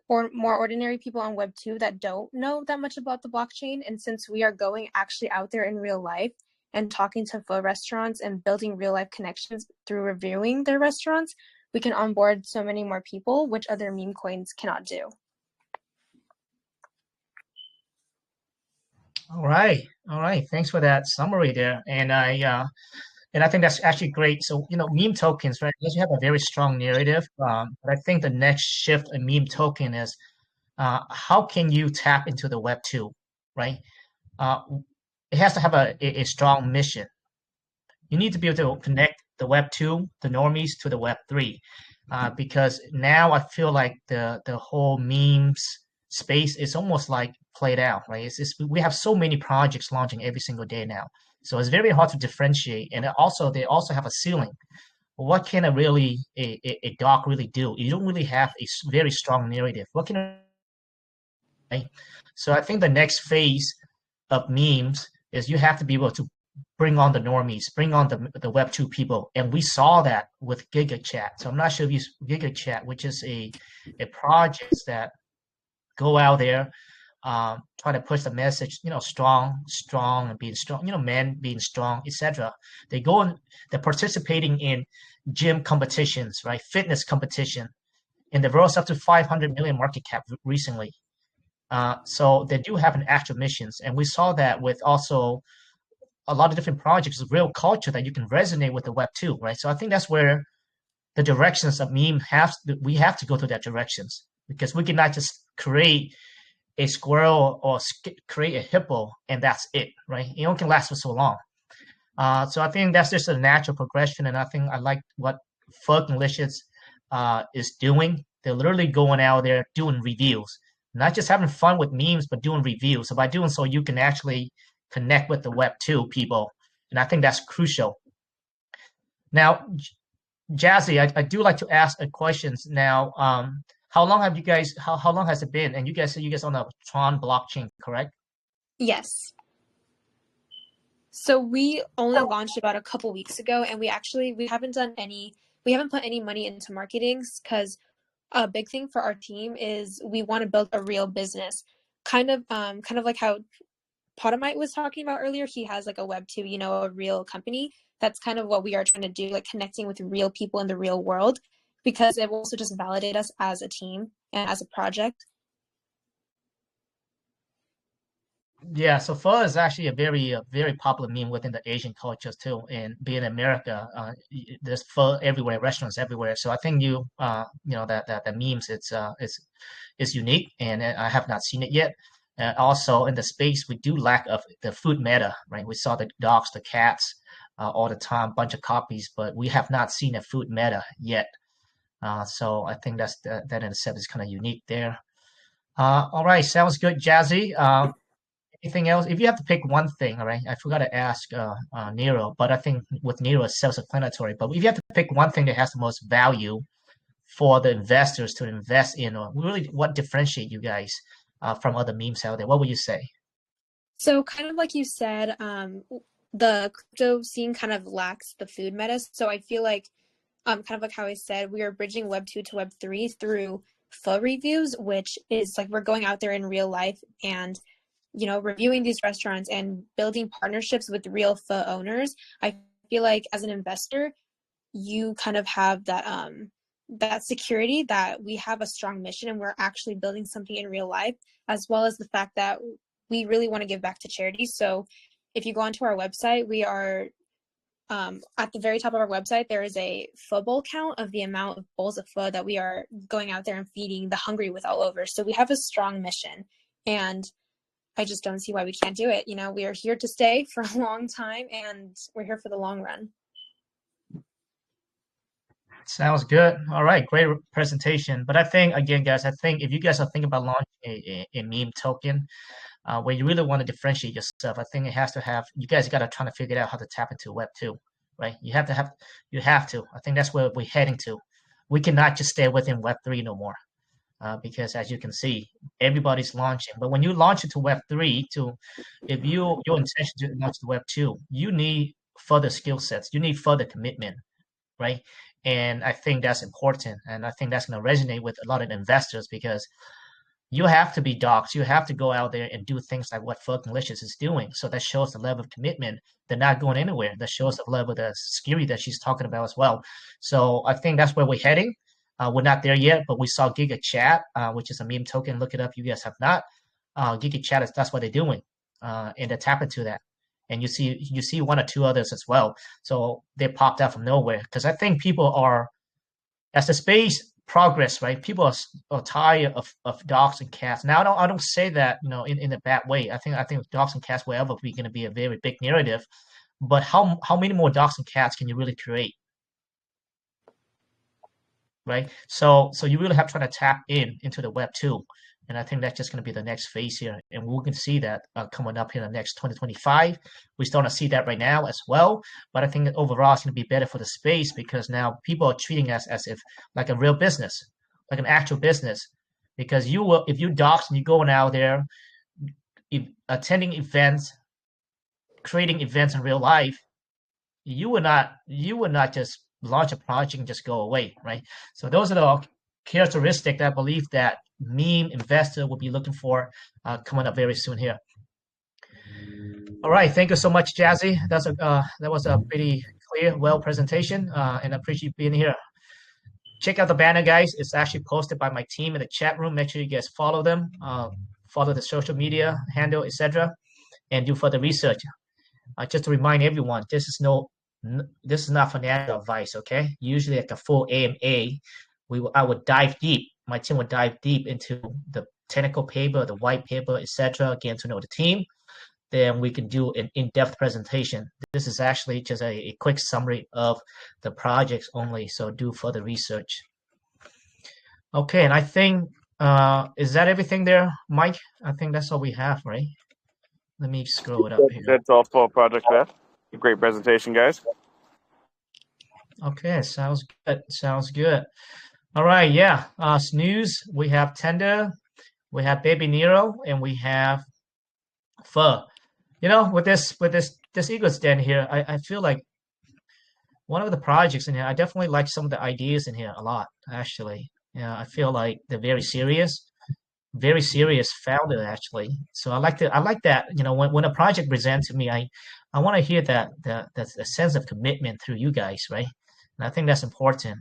more ordinary people on Web 2 that don't know that much about the blockchain. And since we are going actually out there in real life and talking to pho restaurants and building real life connections through reviewing their restaurants, we can onboard so many more people, which other meme coins cannot do. all right. Thanks for that summary there. And I think that's actually great. So, meme tokens, right? Because you have a very strong narrative. But I think the next shift in meme token is how can you tap into the Web 2, right? It has to have a strong mission. You need to be able to connect the Web 2, the normies, to the Web 3. Because now I feel like the whole memes space is almost like played out, right? We have so many projects launching every single day now. So it's very hard to differentiate. And they also have a ceiling. What can a doc really do? You don't really have a very strong narrative. What can right? So I think the next phase of memes is you have to be able to bring on the normies, bring on the Web 2 people. And we saw that with GigaChat. So I'm not sure if you GigaChat, which is a project that go out there, try to push the message, strong, and being strong, men being strong, etc. They're participating in gym competitions, right? Fitness competition. And they've rose up to 500 million market cap recently. So they do have an actual missions. And we saw that with also a lot of different projects, real culture that you can resonate with the Web 2, right? So I think that's where the directions of meme we have to go to that directions, because we cannot just create a squirrel or create a hippo and that's it, right? It only can last for so long. So I think that's just a natural progression, and I think I like what Licious is doing. They're literally going out there doing reviews, not just having fun with memes, but doing reviews. So by doing so, you can actually connect with the Web 2 people, and I think that's crucial. Now, Jazzy, I do like to ask questions now. How long have you guys? How long has it been? And you guys on the Tron blockchain, correct? Yes. So we only launched about a couple weeks ago, and we haven't put any money into marketing, because a big thing for our team is we want to build a real business, kind of like how Potamite was talking about earlier. He has like a Web 2, a real company. That's kind of what we are trying to do, like connecting with real people in the real world, because it will also just validate us as a team and as a project. Yeah, so pho is actually a very popular meme within the Asian cultures too. And being in America, there's pho everywhere, restaurants everywhere. So I think that the memes it's unique, and I have not seen it yet. Also, in the space, we do lack of the food meta, right? We saw the dogs, the cats, all the time, bunch of copies, but we have not seen a food meta yet. So I think that in itself is kind of unique there. All right, sounds good, Jazzy. Anything else? If you have to pick one thing, all right, I forgot to ask Nero, but I think with Nero it's self-explanatory. But if you have to pick one thing that has the most value for the investors to invest in, or really what differentiate you guys from other memes out there, what would you say? So kind of like you said, the crypto scene kind of lacks the food meta. So I feel like, kind of like how I said, we are bridging Web 2 to Web 3 through pho reviews, which is like we're going out there in real life and reviewing these restaurants and building partnerships with real pho owners. I feel like as an investor, you kind of have that security that we have a strong mission and we're actually building something in real life, as well as the fact that we really want to give back to charity. So if you go onto our website, we are at the very top of our website, there is a pho bowl count of the amount of bowls of pho that we are going out there and feeding the hungry with all over. So we have a strong mission, and I just don't see why we can't do it. We are here to stay for a long time, and we're here for the long run. Sounds good. All right, great presentation. But I think, again, guys, if you guys are thinking about launching a meme token, where you really want to differentiate yourself, I think you guys got to try to figure out how to tap into Web 2, right? You have to. I think that's where we're heading to. We cannot just stay within Web 3 no more. Because as you can see, everybody's launching. But when you launch it to Web 3, if your intention to launch to Web 2, you need further skill sets. You need further commitment, right? And I think that's important. And I think that's going to resonate with a lot of investors, because you have to be docs. You have to go out there and do things like what Fucking Licious is doing. So that shows the level of commitment. They're not going anywhere. That shows the level of the security that she's talking about as well. So I think that's where we're heading. We're not there yet, but we saw GigaChat, which is a meme token. Look it up. You guys have not. GigaChat that's what they're doing, and they're tapping to that. And you see one or two others as well. So they popped out from nowhere, because I think people are, as the space progress, right? People are tired of dogs and cats. Now I don't say that in a bad way. I think dogs and cats will ever be going to be a very big narrative, but how many more dogs and cats can you really create? Right, so you really have to try to tap into the Web 2, and I think that's just going to be the next phase here, and we're going to see that coming up in the next 2025. We're starting to see that right now as well, but I think that overall it's going to be better for the space, because now people are treating us as if like a real business, like an actual business, because if you docs and you're going out there attending events, creating events in real life, you would not just launch a project and just go away, right? So those are the characteristics that I believe that meme investor will be looking for coming up very soon here. All right, thank you so much, Jazzy. That was a pretty clear, well presentation, and I appreciate you being here. Check out the banner, guys. It's actually posted by my team in the chat room. Make sure you guys follow them, follow the social media handle, etc., and do further research. Just to remind everyone, this is not financial advice. Okay, usually like a full AMA, I would dive deep. My team would dive deep into the technical paper, the white paper, etc. Again, to know the team. Then we can do an in-depth presentation. This is actually just a quick summary of the projects only, so do further research. Okay, and I think, is that everything there, Mike? I think that's all we have, right? Let me scroll it up here. That's all for Project Beth. Great presentation, guys. Okay, sounds good. Sounds good. All right, yeah. Snooze, we have Tender, we have Baby Nero, and we have Pho. With this Eagle stand here, I feel like one of the projects in here, I definitely like some of the ideas in here a lot, actually. I feel like they're very serious founder actually. So I like that, when a project presents to me, I want to hear that a sense of commitment through you guys, right? And I think that's important.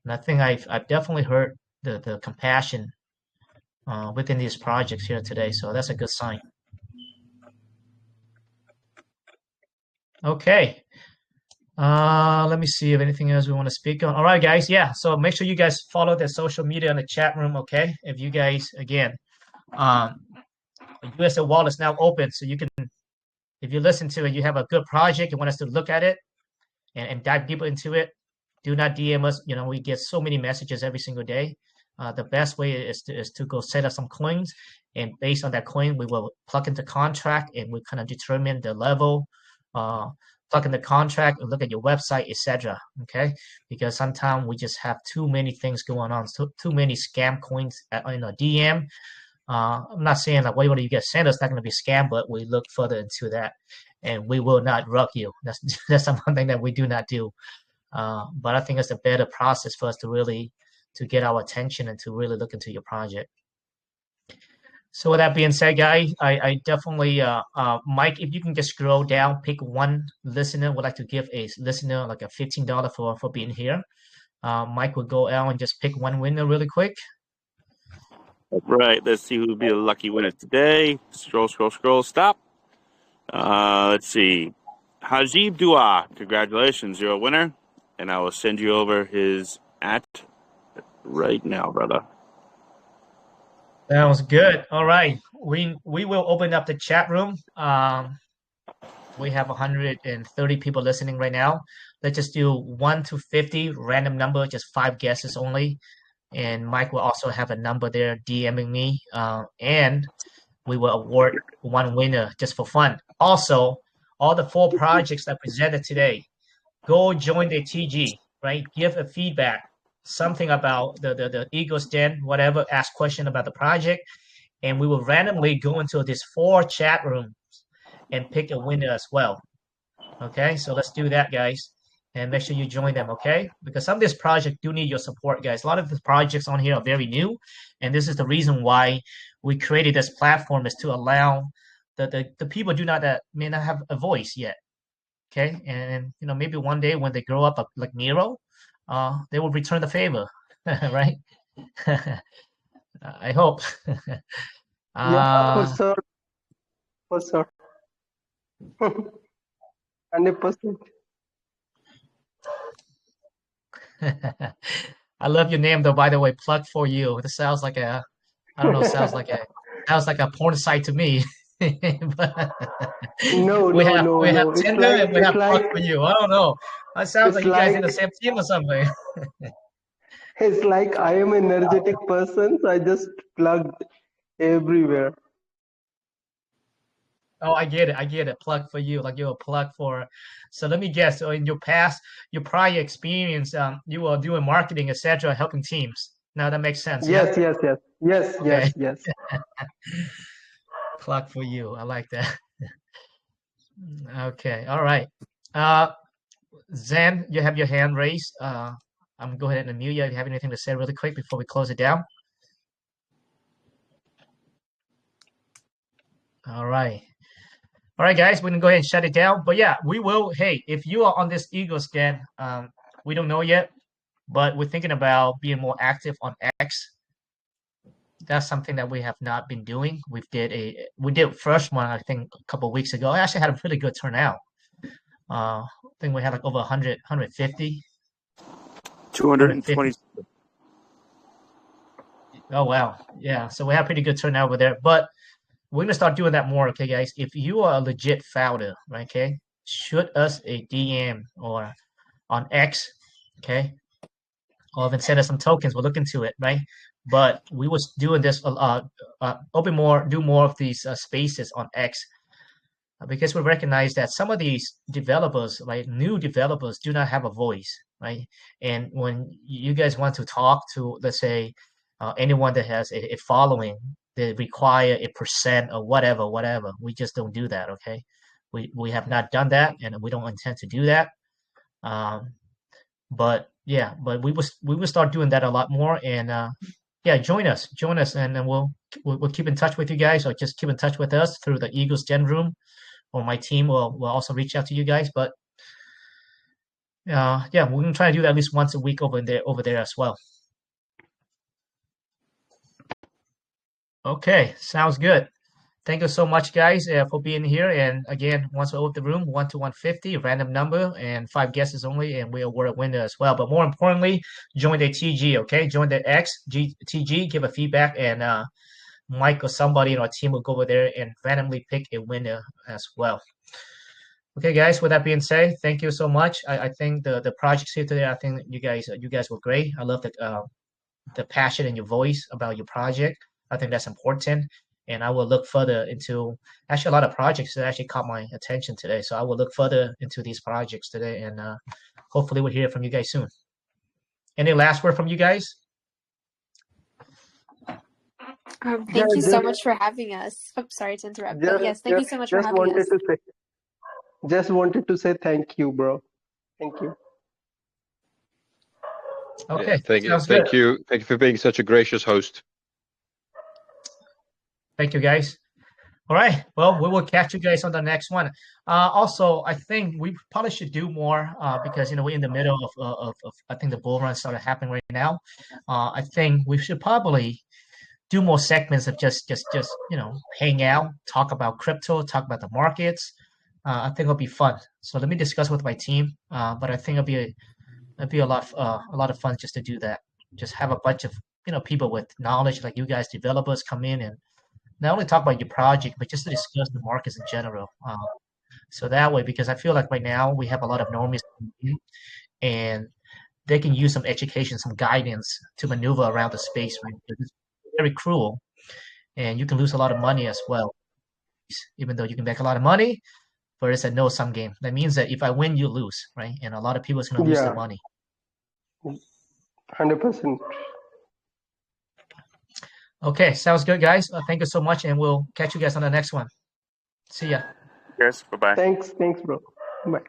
And I think I've definitely heard the compassion within these projects here today. So that's a good sign. Okay. Let me see if anything else we want to speak on. All right, guys. Yeah. So make sure you guys follow the social media in the chat room. Okay. If you guys, again, USL Wallet is now open, so you can, if you listen to it, you have a good project, you want us to look at it and dive deeper into it, do not DM us. We get so many messages every single day. The best way is to go set up some coins, and based on that coin, we will plug into contract and we kind of determine the level, plug in the contract and look at your website, etc. Okay, because sometimes we just have too many things going on, too many scam coins in a DM. I'm not saying like whatever you get sent us not going to be scam, but we look further into that, and we will not rug you. That's something that we do not do. But I think it's a better process for us to get our attention and to really look into your project. So with that being said, guys, I definitely, Mike, if you can just scroll down, pick one listener. Would like to give a listener like a $15 for being here. Mike will go out and just pick one winner really quick. Right, let's see who will be the lucky winner today. Scroll, stop. Let's see. Hajib Dua, congratulations, you're a winner. And I will send you over his right now, brother. Sounds good. All right. We will open up the chat room. We have 130 people listening right now. Let's just do 1 to 50, random number, just 5 guesses only. And Mike will also have a number there DMing me. And we will award one winner just for fun. Also, all the 4 projects that presented today, go join the TG, right? Give a feedback, something about the Eagle stand, whatever, ask question about the project. And we will randomly go into these 4 chat rooms and pick a winner as well. Okay, so let's do that, guys. And make sure you join them, okay? Because some of these projects do need your support, guys. A lot of the projects on here are very new. And this is the reason why we created this platform, is to allow the people may not have a voice yet. Okay, and maybe one day when they grow up like Nero, they will return the favor, right? I hope. Yeah, for sure. For sure. 100%. I love your name though, by the way, Plug for You. This sounds like sounds like a porn site to me. But No, we no, have no, we have no. It's Tinder and we have Plug like for You. I don't know. It sounds like it's you guys in like the same team or something. it's like I am an energetic person, so I just plugged everywhere. Oh, I get it. I get it. Plug for you, like you're a plug for. So let me guess. So in your prior experience, you were doing marketing, etc., helping teams. Now that makes sense. Yeah. Yes. Okay. Plug for you. I like that. Okay, all right. Zen, you have your hand raised. I'm gonna go ahead and unmute you. If you have anything to say really quick before we close it down. All right. All right, guys, we're gonna go ahead and shut it down. But yeah, we will. Hey, if you are on this ego scan, we don't know yet, but we're thinking about being more active on X. That's something that we have not been doing. We did first one I think a couple of weeks ago. I actually had a pretty good turnout. I think we had like over 100, 150. 220. Oh wow, yeah. So we have pretty good turnout over there. But we're gonna start doing that more, okay, guys. If you are a legit founder, right, okay, shoot us a DM or on X, okay, or even send us some tokens. We'll look into it, right? But we was doing this, do more of these spaces on X because we recognize that some of these developers, like new developers, do not have a voice, right? And when you guys want to talk to, let's say, anyone that has a following that require a percent or whatever, we just don't do that, okay? We have not done that, and we don't intend to do that. But yeah, but we will start doing that a lot more, and yeah, join us, and then we'll keep in touch with you guys, or just keep in touch with us through the Eagles Gen Room, or my team will also reach out to you guys. But yeah, we're gonna try to do that at least once a week over there as well. Okay, sounds good. Thank you so much, guys, for being here. And again, once we open the room, 1 to 150, random number, and 5 guesses only, and we award a winner as well. But more importantly, join the TG, okay? Join the TG, give a feedback, and Mike or somebody in our team will go over there and randomly pick a winner as well. Okay, guys. With that being said, thank you so much. I think the projects here today, I think you guys were great. I love the passion in your voice about your project. I think that's important. And I will look further into actually a lot of projects that actually caught my attention today. So I will look further into these projects today, and hopefully we'll hear from you guys soon. Any last word from you guys? Thank you so much for having us. Oh, sorry to interrupt, but yes, thank you so much for having us. Just wanted to say thank you, bro. Thank you. Okay, yeah, thank you for being such a gracious host. Thank you, guys. All right. Well, we will catch you guys on the next one. Also, I think we probably should do more because we're in the middle of I think the bull run started happening right now. I think we should probably do more segments of just hang out, talk about crypto, talk about the markets. I think it'll be fun. So let me discuss with my team. But I think it'll be a lot of fun just to do that. Just have a bunch of people with knowledge like you guys, developers, come in and not only talk about your project, but just to discuss the markets in general. So that way, because I feel like right now we have a lot of normies and they can use some education, some guidance to maneuver around the space, right? It's very cruel, and you can lose a lot of money as well. Even though you can make a lot of money, but it's a no-sum game. That means that if I win, you lose, right? And a lot of people is going to lose their money. 100%. Okay, sounds good, guys. Thank you so much, and we'll catch you guys on the next one. See ya. Yes, bye-bye. Thanks, bro. Bye.